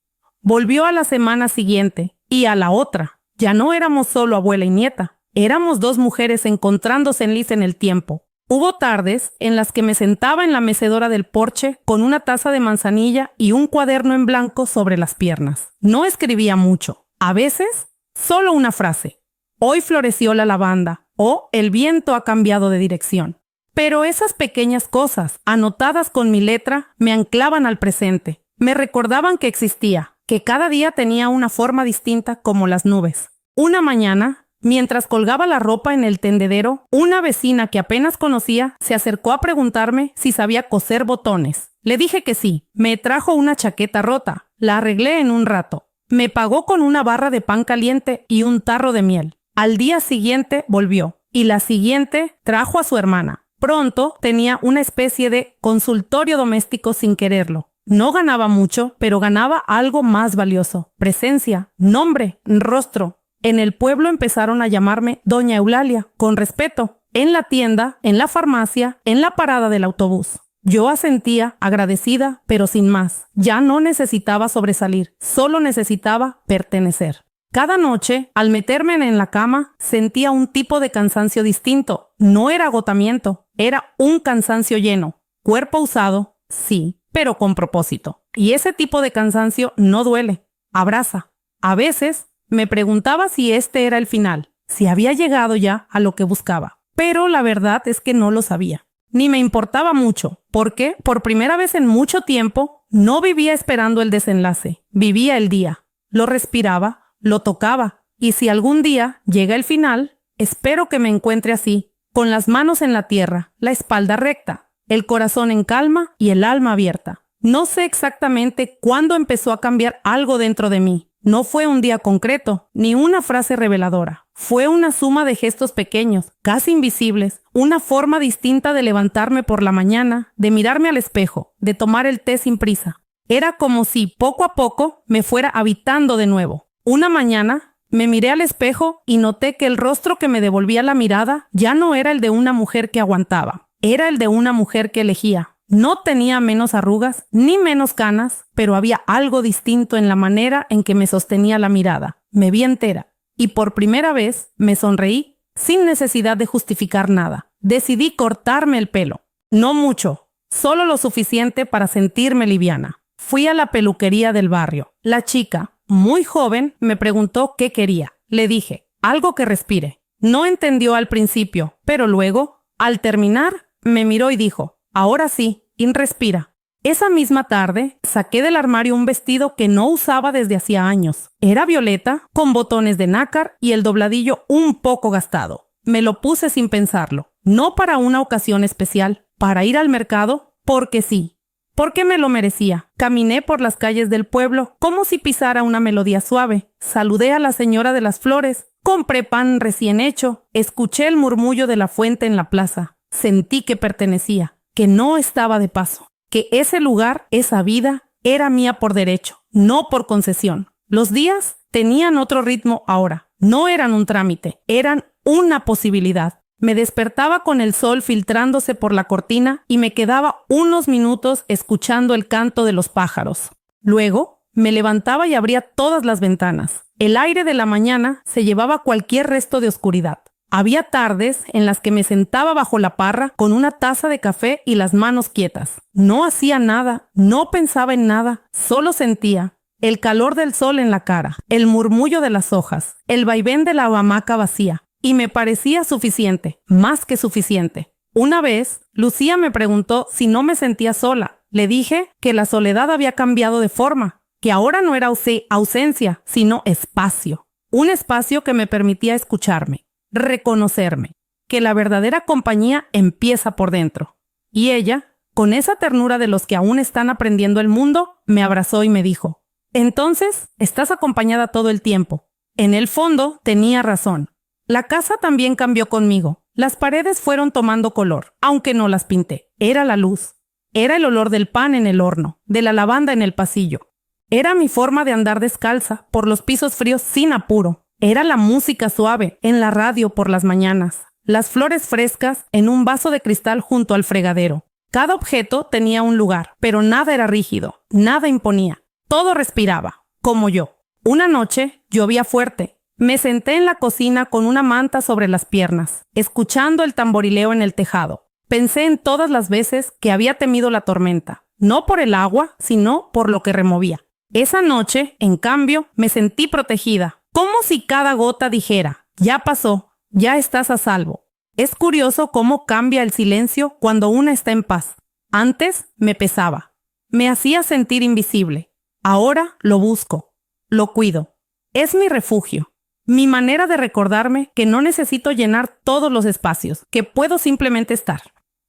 A: Volvió a la semana siguiente y a la otra. Ya no éramos solo abuela y nieta. Éramos 2 mujeres encontrándose en el tiempo. Hubo tardes en las que me sentaba en la mecedora del porche con una taza de manzanilla y un cuaderno en blanco sobre las piernas. No escribía mucho. A veces, solo una frase. «Hoy floreció la lavanda» o «El viento ha cambiado de dirección». Pero esas pequeñas cosas, anotadas con mi letra, me anclaban al presente. Me recordaban que existía, que cada día tenía una forma distinta como las nubes. Una mañana, mientras colgaba la ropa en el tendedero, una vecina que apenas conocía se acercó a preguntarme si sabía coser botones. Le dije que sí. Me trajo una chaqueta rota. La arreglé en un rato. Me pagó con una barra de pan caliente y un tarro de miel. Al día siguiente volvió y la siguiente trajo a su hermana. Pronto tenía una especie de consultorio doméstico sin quererlo. No ganaba mucho, pero ganaba algo más valioso. Presencia, nombre, rostro. En el pueblo empezaron a llamarme Doña Eulalia, con respeto. En la tienda, en la farmacia, en la parada del autobús. Yo asentía, agradecida, pero sin más. Ya no necesitaba sobresalir, solo necesitaba pertenecer. Cada noche, al meterme en la cama, sentía un tipo de cansancio distinto. No era agotamiento, era un cansancio lleno. Cuerpo usado, sí, pero con propósito. Y ese tipo de cansancio no duele, abraza. A veces me preguntaba si este era el final, si había llegado ya a lo que buscaba. Pero la verdad es que no lo sabía. Ni me importaba mucho, porque por primera vez en mucho tiempo no vivía esperando el desenlace. Vivía el día. Lo respiraba, lo tocaba. Y si algún día llega el final, espero que me encuentre así, con las manos en la tierra, la espalda recta, el corazón en calma y el alma abierta. No sé exactamente cuándo empezó a cambiar algo dentro de mí. No fue un día concreto, ni una frase reveladora. Fue una suma de gestos pequeños, casi invisibles, una forma distinta de levantarme por la mañana, de mirarme al espejo, de tomar el té sin prisa. Era como si poco a poco me fuera habitando de nuevo. Una mañana me miré al espejo y noté que el rostro que me devolvía la mirada ya no era el de una mujer que aguantaba, era el de una mujer que elegía. No tenía menos arrugas ni menos canas, pero había algo distinto en la manera en que me sostenía la mirada. Me vi entera y por primera vez me sonreí sin necesidad de justificar nada. Decidí cortarme el pelo. No mucho, solo lo suficiente para sentirme liviana. Fui a la peluquería del barrio. La chica, muy joven, me preguntó qué quería. Le dije, algo que respire. No entendió al principio, pero luego, al terminar, me miró y dijo, ahora sí, respira. Esa misma tarde, saqué del armario un vestido que no usaba desde hacía años. Era violeta, con botones de nácar y el dobladillo un poco gastado. Me lo puse sin pensarlo. No para una ocasión especial, para ir al mercado, porque sí. Porque me lo merecía. Caminé por las calles del pueblo como si pisara una melodía suave. Saludé a la señora de las flores. Compré pan recién hecho. Escuché el murmullo de la fuente en la plaza. Sentí que pertenecía, que no estaba de paso, que ese lugar, esa vida, era mía por derecho, no por concesión. Los días tenían otro ritmo ahora. No eran un trámite, eran una posibilidad. Me despertaba con el sol filtrándose por la cortina y me quedaba unos minutos escuchando el canto de los pájaros. Luego me levantaba y abría todas las ventanas. El aire de la mañana se llevaba cualquier resto de oscuridad. Había tardes en las que me sentaba bajo la parra con una taza de café y las manos quietas. No hacía nada, no pensaba en nada, solo sentía el calor del sol en la cara, el murmullo de las hojas, el vaivén de la hamaca vacía. Y me parecía suficiente, más que suficiente. Una vez, Lucía me preguntó si no me sentía sola. Le dije que la soledad había cambiado de forma, que ahora no era ausencia, sino espacio. Un espacio que me permitía escucharme, reconocerme, que la verdadera compañía empieza por dentro. Y ella, con esa ternura de los que aún están aprendiendo el mundo, me abrazó y me dijo, entonces, estás acompañada todo el tiempo. En el fondo, tenía razón. La casa también cambió conmigo. Las paredes fueron tomando color, aunque no las pinté. Era la luz. Era el olor del pan en el horno, de la lavanda en el pasillo. Era mi forma de andar descalza por los pisos fríos sin apuro. Era la música suave en la radio por las mañanas. Las flores frescas en un vaso de cristal junto al fregadero. Cada objeto tenía un lugar, pero nada era rígido, nada imponía. Todo respiraba, como yo. Una noche llovía fuerte. Me senté en la cocina con una manta sobre las piernas, escuchando el tamborileo en el tejado. Pensé en todas las veces que había temido la tormenta, no por el agua, sino por lo que removía. Esa noche, en cambio, me sentí protegida, como si cada gota dijera, ya pasó, ya estás a salvo. Es curioso cómo cambia el silencio cuando una está en paz. Antes me pesaba, me hacía sentir invisible. Ahora lo busco, lo cuido. Es mi refugio. Mi manera de recordarme que no necesito llenar todos los espacios, que puedo simplemente estar.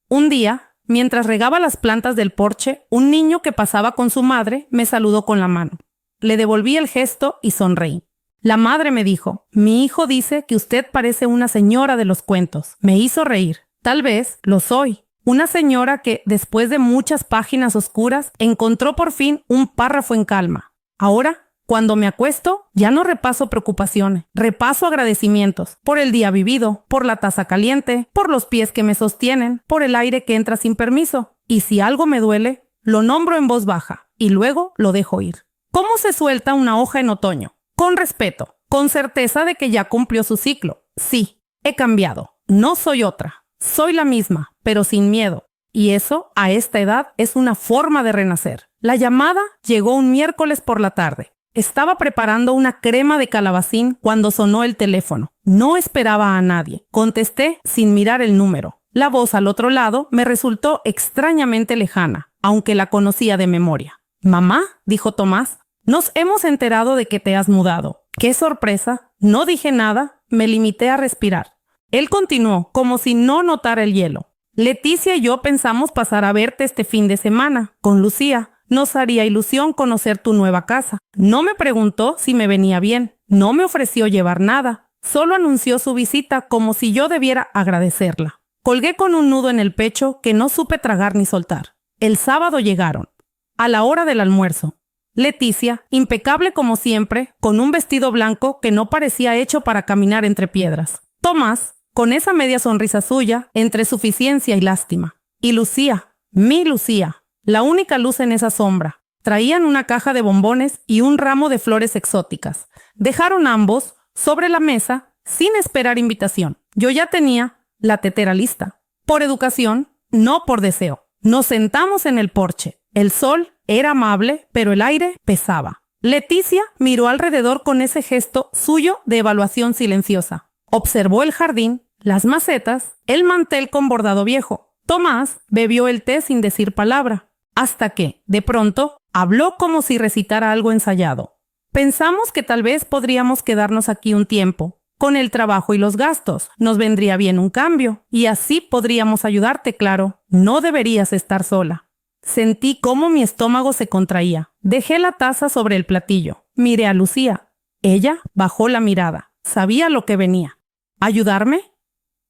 A: Un día, mientras regaba las plantas del porche, un niño que pasaba con su madre me saludó con la mano. Le devolví el gesto y sonreí. La madre me dijo, mi hijo dice que usted parece una señora de los cuentos. Me hizo reír. Tal vez lo soy. Una señora que, después de muchas páginas oscuras, encontró por fin un párrafo en calma. Ahora, cuando me acuesto, ya no repaso preocupaciones, repaso agradecimientos por el día vivido, por la taza caliente, por los pies que me sostienen, por el aire que entra sin permiso. Y si algo me duele, lo nombro en voz baja y luego lo dejo ir. ¿Cómo se suelta una hoja en otoño? Con respeto, con certeza de que ya cumplió su ciclo. Sí, he cambiado. No soy otra. Soy la misma, pero sin miedo. Y eso, a esta edad, es una forma de renacer. La llamada llegó un miércoles por la tarde. Estaba preparando una crema de calabacín cuando sonó el teléfono. No esperaba a nadie. Contesté sin mirar el número. La voz al otro lado me resultó extrañamente lejana, aunque la conocía de memoria. «Mamá», dijo Tomás, «nos hemos enterado de que te has mudado». ¡Qué sorpresa! No dije nada, me limité a respirar. Él continuó, como si no notara el hielo. «Leticia y yo pensamos pasar a verte este fin de semana, con Lucía. Nos haría ilusión conocer tu nueva casa. No me preguntó si me venía bien. No me ofreció llevar nada. Solo anunció su visita como si yo debiera agradecerla». Colgué con un nudo en el pecho que no supe tragar ni soltar. El sábado llegaron, a la hora del almuerzo. Leticia, impecable como siempre, con un vestido blanco que no parecía hecho para caminar entre piedras. Tomás, con esa media sonrisa suya, entre suficiencia y lástima. Y Lucía, mi Lucía, la única luz en esa sombra. Traían una caja de bombones y un ramo de flores exóticas. Dejaron ambos sobre la mesa sin esperar invitación. Yo ya tenía la tetera lista. Por educación, no por deseo. Nos sentamos en el porche. El sol era amable, pero el aire pesaba. Leticia miró alrededor con ese gesto suyo de evaluación silenciosa. Observó el jardín, las macetas, el mantel con bordado viejo. Tomás bebió el té sin decir palabra, hasta que, de pronto, habló como si recitara algo ensayado. «Pensamos que tal vez podríamos quedarnos aquí un tiempo. Con el trabajo y los gastos, nos vendría bien un cambio, y así podríamos ayudarte, claro. No deberías estar sola». Sentí cómo mi estómago se contraía. Dejé la taza sobre el platillo. Miré a Lucía. Ella bajó la mirada. Sabía lo que venía. ¿Ayudarme?,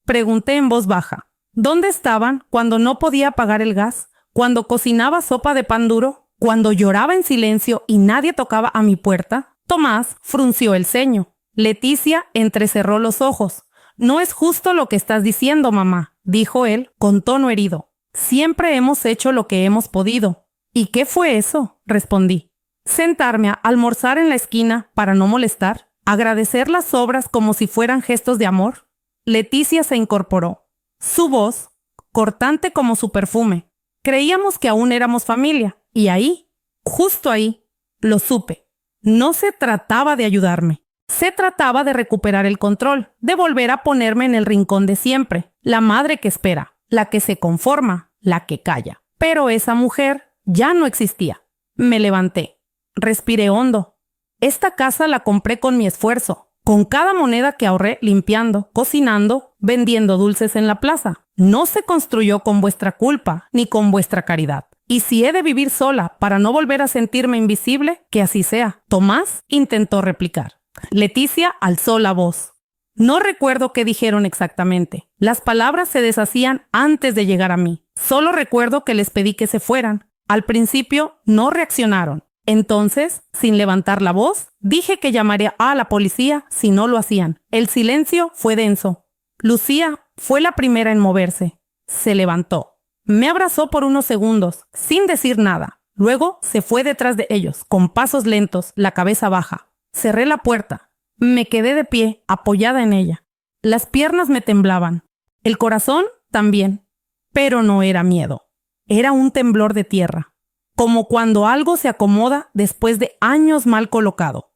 A: pregunté en voz baja. ¿Dónde estaban cuando no podía apagar el gas? ¿Cuando cocinaba sopa de pan duro? ¿Cuando lloraba en silencio y nadie tocaba a mi puerta? Tomás frunció el ceño. Leticia entrecerró los ojos. «No es justo lo que estás diciendo, mamá», dijo él con tono herido. «Siempre hemos hecho lo que hemos podido». «¿Y qué fue eso?», respondí. «Sentarme a almorzar en la esquina para no molestar, agradecer las obras como si fueran gestos de amor». Leticia se incorporó. Su voz, cortante como su perfume. Creíamos que aún éramos familia, y ahí, justo ahí, lo supe. No se trataba de ayudarme. Se trataba de recuperar el control, de volver a ponerme en el rincón de siempre, la madre que espera, la que se conforma, la que calla. Pero esa mujer ya no existía. Me levanté. Respiré hondo. Esta casa la compré con mi esfuerzo, con cada moneda que ahorré limpiando, cocinando, vendiendo dulces en la plaza. No se construyó con vuestra culpa ni con vuestra caridad. Y si he de vivir sola para no volver a sentirme invisible, que así sea. Tomás intentó replicar. Leticia alzó la voz. No recuerdo qué dijeron exactamente. Las palabras se deshacían antes de llegar a mí. Solo recuerdo que les pedí que se fueran. Al principio no reaccionaron. Entonces, sin levantar la voz, dije que llamaría a la policía si no lo hacían. El silencio fue denso. Lucía fue la primera en moverse. Se levantó. Me abrazó por unos segundos, sin decir nada. Luego se fue detrás de ellos, con pasos lentos, la cabeza baja. Cerré la puerta. Me quedé de pie, apoyada en ella. Las piernas me temblaban. El corazón también. Pero no era miedo. Era un temblor de tierra. Como cuando algo se acomoda después de años mal colocado.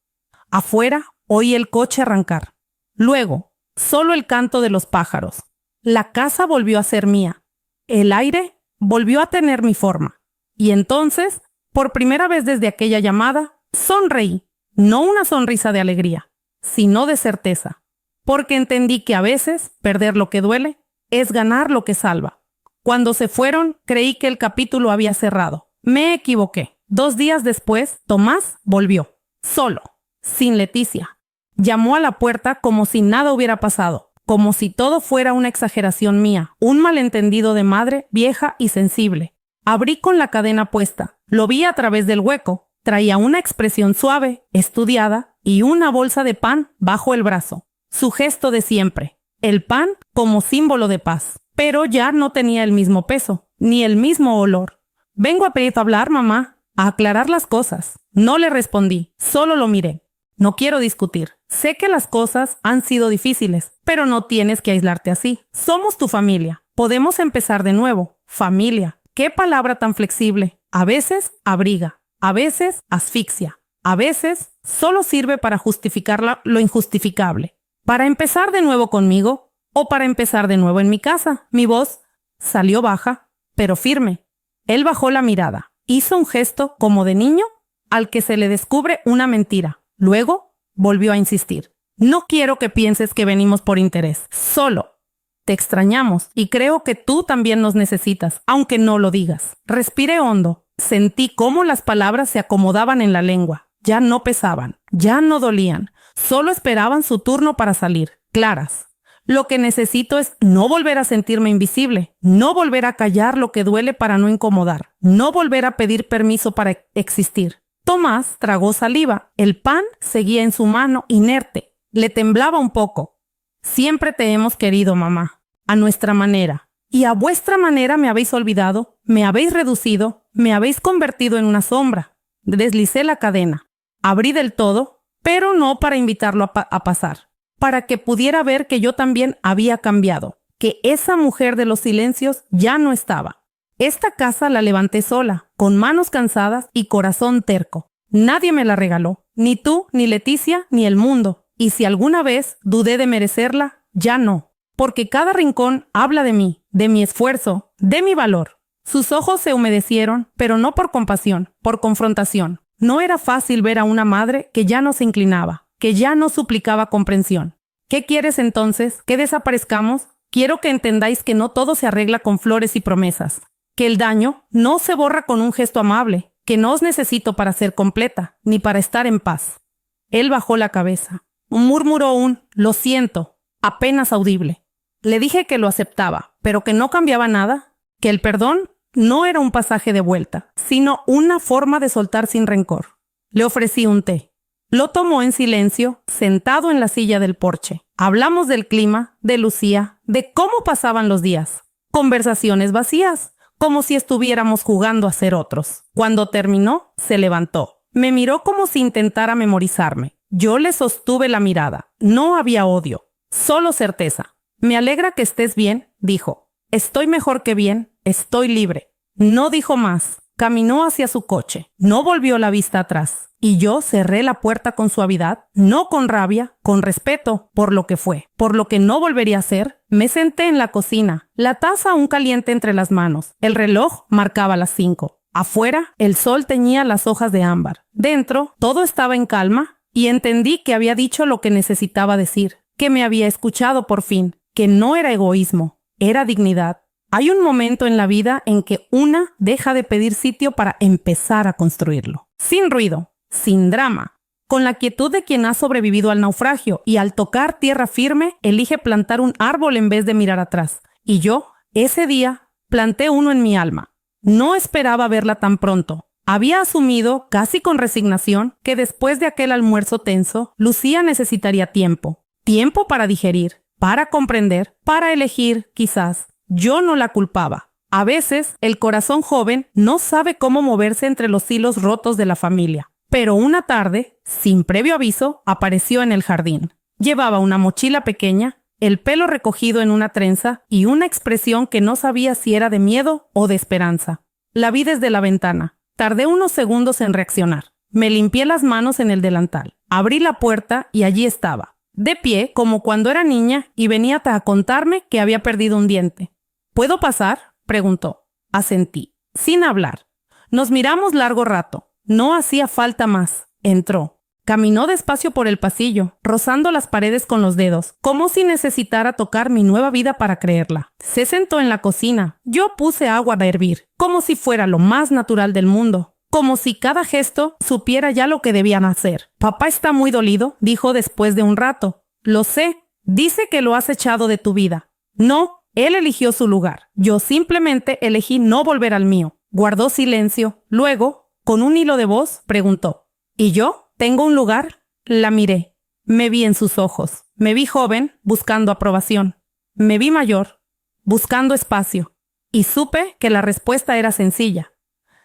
A: Afuera oí el coche arrancar. Luego, solo el canto de los pájaros. La casa volvió a ser mía. El aire volvió a tener mi forma. Y entonces, por primera vez desde aquella llamada, sonreí. No una sonrisa de alegría, sino de certeza. Porque entendí que a veces perder lo que duele es ganar lo que salva. Cuando se fueron, creí que el capítulo había cerrado. Me equivoqué. 2 días después, Tomás volvió. Solo, sin Leticia. Llamó a la puerta como si nada hubiera pasado, como si todo fuera una exageración mía, un malentendido de madre vieja y sensible. Abrí con la cadena puesta. Lo vi a través del hueco. Traía una expresión suave, estudiada, y una bolsa de pan bajo el brazo. Su gesto de siempre. El pan como símbolo de paz. Pero ya no tenía el mismo peso, ni el mismo olor. «Vengo a pedirte hablar, mamá, a aclarar las cosas». No le respondí, solo lo miré. No quiero discutir. Sé que las cosas han sido difíciles, pero no tienes que aislarte así. Somos tu familia. Podemos empezar de nuevo. Familia. Qué palabra tan flexible. A veces abriga, a veces asfixia, a veces solo sirve para justificar lo injustificable. ¿Para empezar de nuevo conmigo o para empezar de nuevo en mi casa? Mi voz salió baja, pero firme. Él bajó la mirada. Hizo un gesto como de niño al que se le descubre una mentira. Luego volvió a insistir. No quiero que pienses que venimos por interés. Solo te extrañamos y creo que tú también nos necesitas, aunque no lo digas. Respiré hondo. Sentí cómo las palabras se acomodaban en la lengua. Ya no pesaban, ya no dolían. Solo esperaban su turno para salir, claras. Lo que necesito es no volver a sentirme invisible, no volver a callar lo que duele para no incomodar, no volver a pedir permiso para existir. Tomás tragó saliva. El pan seguía en su mano, inerte. Le temblaba un poco. Siempre te hemos querido, mamá, a nuestra manera. Y a vuestra manera me habéis olvidado, me habéis reducido, me habéis convertido en una sombra. Deslicé la cadena. Abrí del todo, pero no para invitarlo a pasar. Para que pudiera ver que yo también había cambiado, que esa mujer de los silencios ya no estaba. Esta casa la levanté sola, con manos cansadas y corazón terco. Nadie me la regaló, ni tú, ni Leticia, ni el mundo. Y si alguna vez dudé de merecerla, ya no. Porque cada rincón habla de mí, de mi esfuerzo, de mi valor. Sus ojos se humedecieron, pero no por compasión, por confrontación. No era fácil ver a una madre que ya no se inclinaba, que ya no suplicaba comprensión. ¿Qué quieres entonces? ¿Que desaparezcamos? Quiero que entendáis que no todo se arregla con flores y promesas. Que el daño no se borra con un gesto amable, que no os necesito para ser completa, ni para estar en paz. Él bajó la cabeza. Murmuró un «lo siento», apenas audible. Le dije que lo aceptaba, pero que no cambiaba nada, que el perdón no era un pasaje de vuelta, sino una forma de soltar sin rencor. Le ofrecí un té. Lo tomó en silencio, sentado en la silla del porche. Hablamos del clima, de Lucía, de cómo pasaban los días. Conversaciones vacías, como si estuviéramos jugando a ser otros. Cuando terminó, se levantó. Me miró como si intentara memorizarme. Yo le sostuve la mirada. No había odio, solo certeza. Me alegra que estés bien, dijo. Estoy mejor que bien, estoy libre. No dijo más. Caminó hacia su coche. No volvió la vista atrás. Y yo cerré la puerta con suavidad, no con rabia, con respeto por lo que fue, por lo que no volvería a ser. Me senté en la cocina, la taza aún caliente entre las manos. El reloj marcaba las 5. Afuera, el sol teñía las hojas de ámbar. Dentro, todo estaba en calma. Y entendí que había dicho lo que necesitaba decir, que me había escuchado por fin, que no era egoísmo, era dignidad. Hay un momento en la vida en que una deja de pedir sitio para empezar a construirlo. Sin ruido, sin drama, con la quietud de quien ha sobrevivido al naufragio y al tocar tierra firme elige plantar un árbol en vez de mirar atrás. Y yo, ese día, planté uno en mi alma. No esperaba verla tan pronto. Había asumido, casi con resignación, que después de aquel almuerzo tenso, Lucía necesitaría tiempo. Tiempo para digerir, para comprender, para elegir, quizás. Yo no la culpaba. A veces, el corazón joven no sabe cómo moverse entre los hilos rotos de la familia. Pero una tarde, sin previo aviso, apareció en el jardín. Llevaba una mochila pequeña, el pelo recogido en una trenza y una expresión que no sabía si era de miedo o de esperanza. La vi desde la ventana. Tardé unos segundos en reaccionar. Me limpié las manos en el delantal. Abrí la puerta y allí estaba, de pie como cuando era niña y venía a contarme que había perdido un diente. ¿Puedo pasar?, preguntó. Asentí, sin hablar. Nos miramos largo rato. No hacía falta más. Entró. Caminó despacio por el pasillo, rozando las paredes con los dedos, como si necesitara tocar mi nueva vida para creerla. Se sentó en la cocina. Yo puse agua a hervir, como si fuera lo más natural del mundo, como si cada gesto supiera ya lo que debían hacer. «Papá está muy dolido», dijo después de un rato. «Lo sé. Dice que lo has echado de tu vida». «No, él eligió su lugar. Yo simplemente elegí no volver al mío». Guardó silencio. Luego, con un hilo de voz, preguntó: «¿Y yo? ¿Tengo un lugar?». La miré. Me vi en sus ojos. Me vi joven, buscando aprobación. Me vi mayor, buscando espacio. Y supe que la respuesta era sencilla.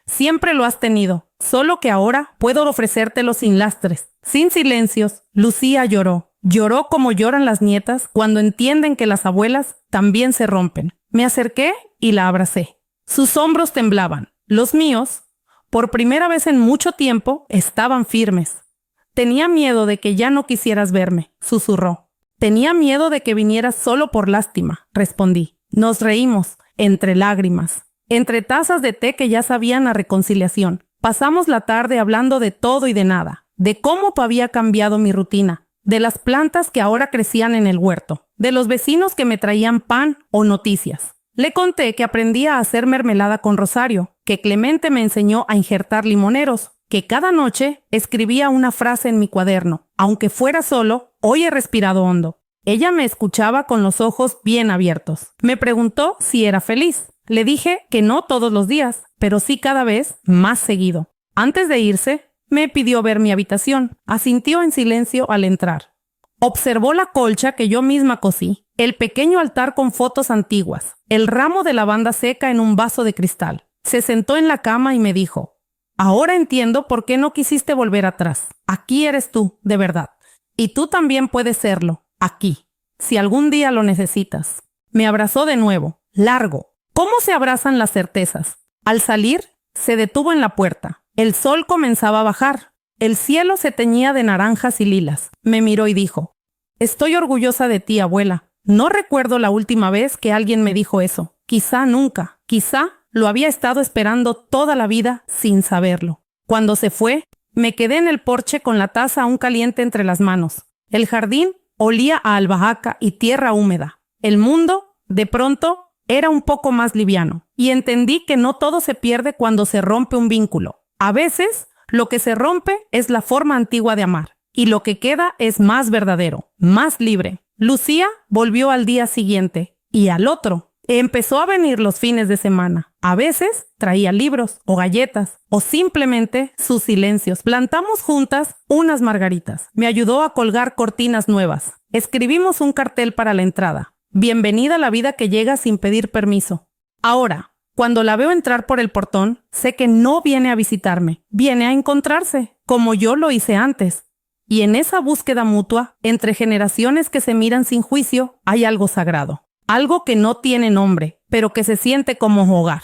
A: «Siempre lo has tenido. solo que ahora puedo ofrecértelo sin lastres, sin silencios. Lucía lloró. Lloró como lloran las nietas cuando entienden que las abuelas también se rompen. Me acerqué y la abracé. Sus hombros temblaban. Los míos, por primera vez en mucho tiempo, estaban firmes. Tenía miedo de que ya no quisieras verme, susurró. Tenía miedo de que vinieras solo por lástima, respondí. Nos reímos, entre lágrimas, entre tazas de té que ya sabían a reconciliación. Pasamos la tarde hablando de todo y de nada, de cómo había cambiado mi rutina, de las plantas que ahora crecían en el huerto, de los vecinos que me traían pan o noticias. Le conté que aprendía a hacer mermelada con Rosario, que Clemente me enseñó a injertar limoneros, que cada noche escribía una frase en mi cuaderno. Aunque fuera solo, hoy he respirado hondo. Ella me escuchaba con los ojos bien abiertos. Me preguntó si era feliz. Le dije que no todos los días, pero sí cada vez más seguido. Antes de irse, me pidió ver mi habitación. Asintió en silencio al entrar. Observó la colcha que yo misma cosí, el pequeño altar con fotos antiguas, el ramo de lavanda seca en un vaso de cristal. Se sentó en la cama y me dijo: ahora entiendo por qué no quisiste volver atrás. Aquí eres tú, de verdad. Y tú también puedes serlo, aquí, si algún día lo necesitas. Me abrazó de nuevo, largo. ¿Cómo se abrazan las certezas? Al salir, se detuvo en la puerta. El sol comenzaba a bajar. El cielo se teñía de naranjas y lilas. Me miró y dijo: estoy orgullosa de ti, abuela. No recuerdo la última vez que alguien me dijo eso. Quizá nunca. Quizá lo había estado esperando toda la vida sin saberlo. Cuando se fue, me quedé en el porche con la taza aún caliente entre las manos. El jardín olía a albahaca y tierra húmeda. El mundo, de pronto, era un poco más liviano. Y entendí que no todo se pierde cuando se rompe un vínculo. A veces, lo que se rompe es la forma antigua de amar. Y lo que queda es más verdadero, más libre. Lucía volvió al día siguiente. Y al otro. Empezó a venir los fines de semana. A veces traía libros o galletas o simplemente sus silencios. Plantamos juntas unas margaritas. Me ayudó a colgar cortinas nuevas. Escribimos un cartel para la entrada. Bienvenida a la vida que llega sin pedir permiso. Ahora, cuando la veo entrar por el portón, sé que no viene a visitarme. Viene a encontrarse, como yo lo hice antes. Y en esa búsqueda mutua, entre generaciones que se miran sin juicio, hay algo sagrado. Algo que no tiene nombre, pero que se siente como hogar.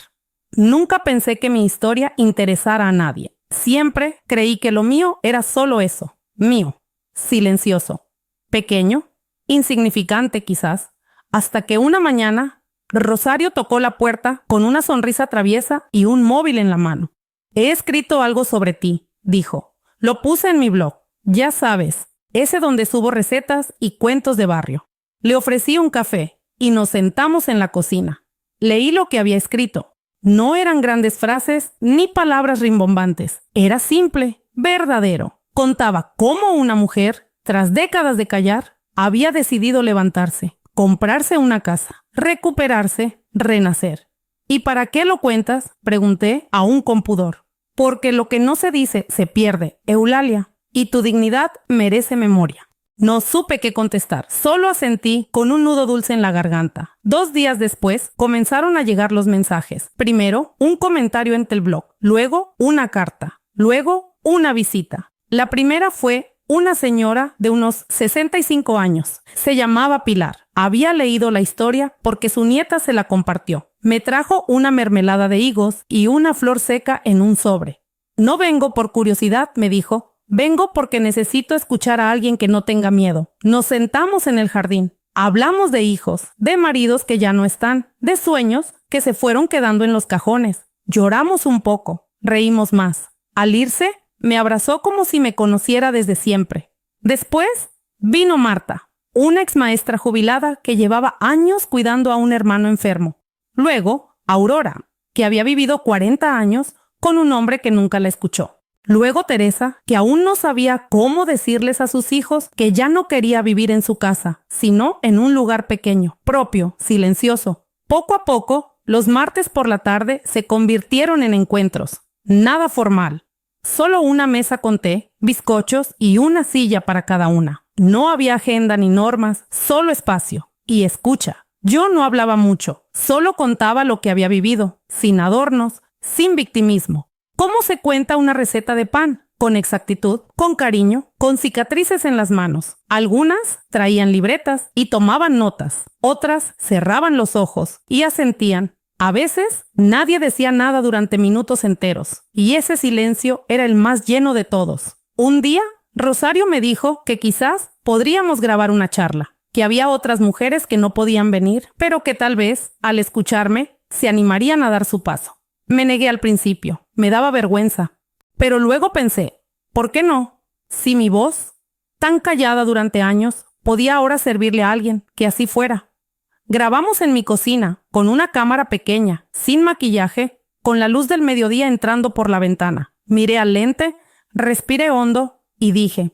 A: Nunca pensé que mi historia interesara a nadie. Siempre creí que lo mío era solo eso, mío, silencioso, pequeño, insignificante quizás, hasta que una mañana Rosario tocó la puerta con una sonrisa traviesa y un móvil en la mano. He escrito algo sobre ti, dijo. Lo puse en mi blog, ya sabes, ese donde subo recetas y cuentos de barrio. Le ofrecí un café y nos sentamos en la cocina. Leí lo que había escrito. No eran grandes frases ni palabras rimbombantes. Era simple, verdadero. Contaba cómo una mujer, tras décadas de callar, había decidido levantarse, comprarse una casa, recuperarse, renacer. ¿Y para qué lo cuentas?, pregunté, aún con pudor. Porque lo que no se dice se pierde, Eulalia, y tu dignidad merece memoria. No supe qué contestar, solo asentí con un nudo dulce en la garganta. 2 días después comenzaron a llegar los mensajes. Primero, un comentario en el blog, luego una carta, luego una visita. La primera fue una señora de unos 65 años. Se llamaba Pilar. Había leído la historia porque su nieta se la compartió. Me trajo una mermelada de higos y una flor seca en un sobre. No vengo por curiosidad, me dijo. Vengo porque necesito escuchar a alguien que no tenga miedo. Nos sentamos en el jardín. Hablamos de hijos, de maridos que ya no están, de sueños que se fueron quedando en los cajones. Lloramos un poco, reímos más. Al irse, me abrazó como si me conociera desde siempre. Después vino Marta, una exmaestra jubilada que llevaba años cuidando a un hermano enfermo. Luego, Aurora, que había vivido 40 años con un hombre que nunca la escuchó. Luego Teresa, que aún no sabía cómo decirles a sus hijos que ya no quería vivir en su casa, sino en un lugar pequeño, propio, silencioso. Poco a poco, los martes por la tarde se convirtieron en encuentros. Nada formal. Solo una mesa con té, bizcochos y una silla para cada una. No había agenda ni normas, solo espacio y escucha. Yo no hablaba mucho, solo contaba lo que había vivido, sin adornos, sin victimismo. ¿Cómo se cuenta una receta de pan? Con exactitud, con cariño, con cicatrices en las manos. Algunas traían libretas y tomaban notas. Otras cerraban los ojos y asentían. A veces, nadie decía nada durante minutos enteros, y ese silencio era el más lleno de todos. Un día, Rosario me dijo que quizás podríamos grabar una charla, que había otras mujeres que no podían venir, pero que tal vez, al escucharme, se animarían a dar su paso. Me negué al principio, me daba vergüenza, pero luego pensé, ¿por qué no? Si mi voz, tan callada durante años, podía ahora servirle a alguien, que así fuera. Grabamos en mi cocina, con una cámara pequeña, sin maquillaje, con la luz del mediodía entrando por la ventana. Miré al lente, respiré hondo y dije,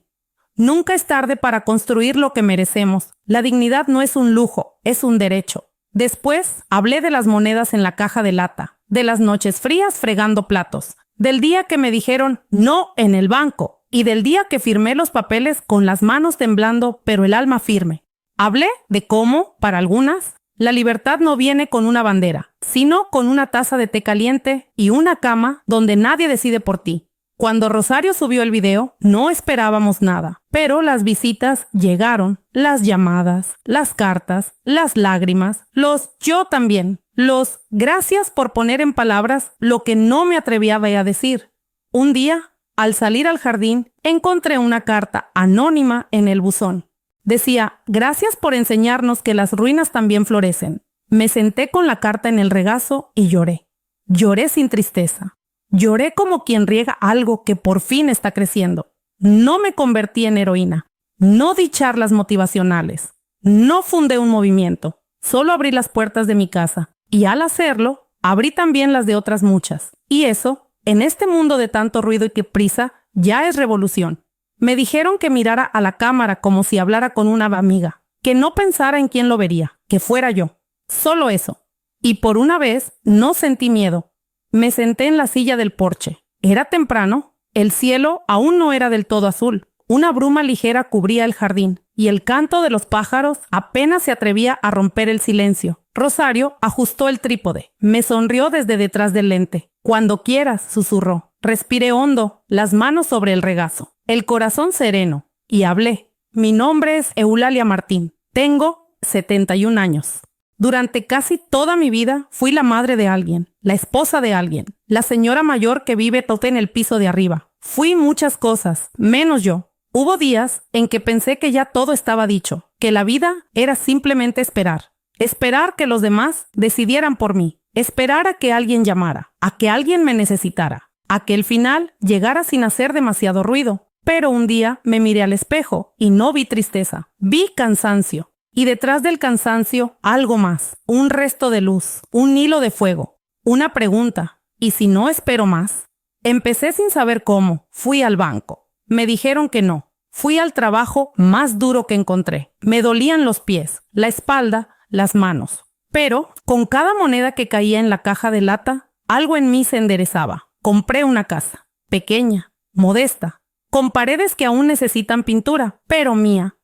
A: nunca es tarde para construir lo que merecemos. La dignidad no es un lujo, es un derecho. Después, hablé de las monedas en la caja de lata, de las noches frías fregando platos, del día que me dijeron no en el banco y del día que firmé los papeles con las manos temblando pero el alma firme. Hablé de cómo, para algunas, la libertad no viene con una bandera, sino con una taza de té caliente y una cama donde nadie decide por ti. Cuando Rosario subió el video, no esperábamos nada, pero las visitas llegaron, las llamadas, las cartas, las lágrimas, los yo también, los gracias por poner en palabras lo que no me atrevía a decir. Un día, al salir al jardín, encontré una carta anónima en el buzón. Decía, gracias por enseñarnos que las ruinas también florecen. Me senté con la carta en el regazo y lloré. Lloré sin tristeza. Lloré como quien riega algo que por fin está creciendo. No me convertí en heroína. No di charlas motivacionales. No fundé un movimiento. Solo abrí las puertas de mi casa. Y al hacerlo, abrí también las de otras muchas. Y eso, en este mundo de tanto ruido y que prisa, ya es revolución. Me dijeron que mirara a la cámara como si hablara con una amiga, que no pensara en quién lo vería, que fuera yo. Solo eso. Y por una vez no sentí miedo. Me senté en la silla del porche. Era temprano. El cielo aún no era del todo azul. Una bruma ligera cubría el jardín y el canto de los pájaros apenas se atrevía a romper el silencio. Rosario ajustó el trípode. Me sonrió desde detrás del lente. Cuando quieras, susurró. Respiré hondo, las manos sobre el regazo. El corazón sereno, y hablé. Mi nombre es Eulalia Martín. Tengo 71 años. Durante casi toda mi vida fui la madre de alguien, la esposa de alguien, la señora mayor que vive toda en el piso de arriba. Fui muchas cosas, menos yo. Hubo días en que pensé que ya todo estaba dicho, que la vida era simplemente esperar. Esperar que los demás decidieran por mí. Esperar a que alguien llamara, a que alguien me necesitara, a que el final llegara sin hacer demasiado ruido. Pero un día me miré al espejo y no vi tristeza, vi cansancio. Y detrás del cansancio, algo más, un resto de luz, un hilo de fuego, una pregunta. ¿Y si no espero más? Empecé sin saber cómo, fui al banco. Me dijeron que no. Fui al trabajo más duro que encontré. Me dolían los pies, la espalda, las manos. Pero, con cada moneda que caía en la caja de lata, algo en mí se enderezaba. Compré una casa, pequeña, modesta, con paredes que aún necesitan pintura, pero mía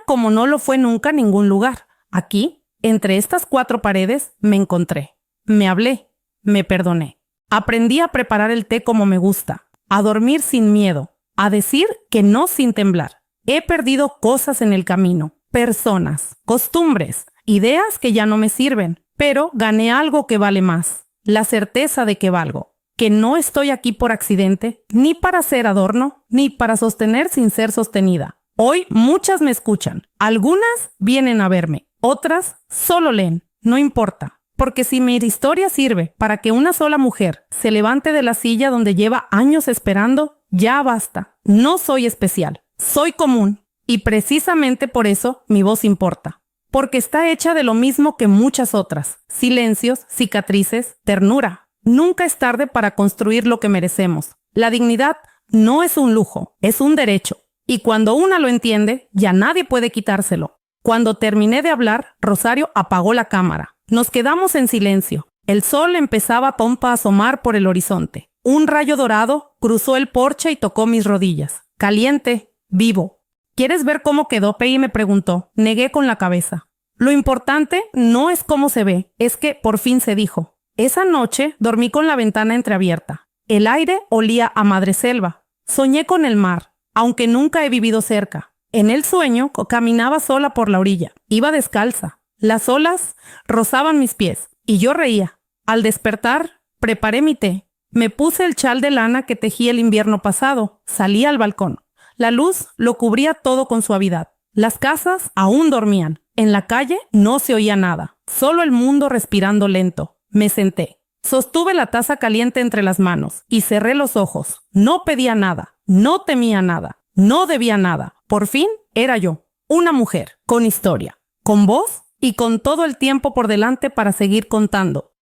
A: como no lo fue nunca en ningún lugar. Aquí, entre estas 4 paredes, me encontré. Me hablé, me perdoné. Aprendí a preparar el té como me gusta, a dormir sin miedo, a decir que no sin temblar. He perdido cosas en el camino, personas, costumbres, ideas que ya no me sirven, pero gané algo que vale más, la certeza de que valgo. Que no estoy aquí por accidente, ni para ser adorno, ni para sostener sin ser sostenida. Hoy muchas me escuchan, algunas vienen a verme, otras solo leen, no importa. Porque si mi historia sirve para que una sola mujer se levante de la silla donde lleva años esperando, ya basta. No soy especial, soy común. Y precisamente por eso mi voz importa. Porque está hecha de lo mismo que muchas otras. Silencios, cicatrices, ternura. Nunca es tarde para construir lo que merecemos. La dignidad no es un lujo, es un derecho. Y cuando una lo entiende, ya nadie puede quitárselo. Cuando terminé de hablar, Rosario apagó la cámara. Nos quedamos en silencio. El sol empezaba a asomar por el horizonte. Un rayo dorado cruzó el porche y tocó mis rodillas. Caliente, vivo. ¿Quieres ver cómo quedó, Pei? Me preguntó. Negué con la cabeza. Lo importante no es cómo se ve, es que por fin se dijo. Esa noche dormí con la ventana entreabierta. El aire olía a madreselva. Soñé con el mar, aunque nunca he vivido cerca. En el sueño caminaba sola por la orilla. Iba descalza. Las olas rozaban mis pies y yo reía. Al despertar, preparé mi té. Me puse el chal de lana que tejí el invierno pasado. Salí al balcón. La luz lo cubría todo con suavidad. Las casas aún dormían. En la calle no se oía nada. Solo el mundo respirando lento. Me senté. Sostuve la taza caliente entre las manos y cerré los ojos. No pedía nada. No temía nada. No debía nada. Por fin era yo. Una mujer. Con historia. Con voz y con todo el tiempo por delante para seguir contando.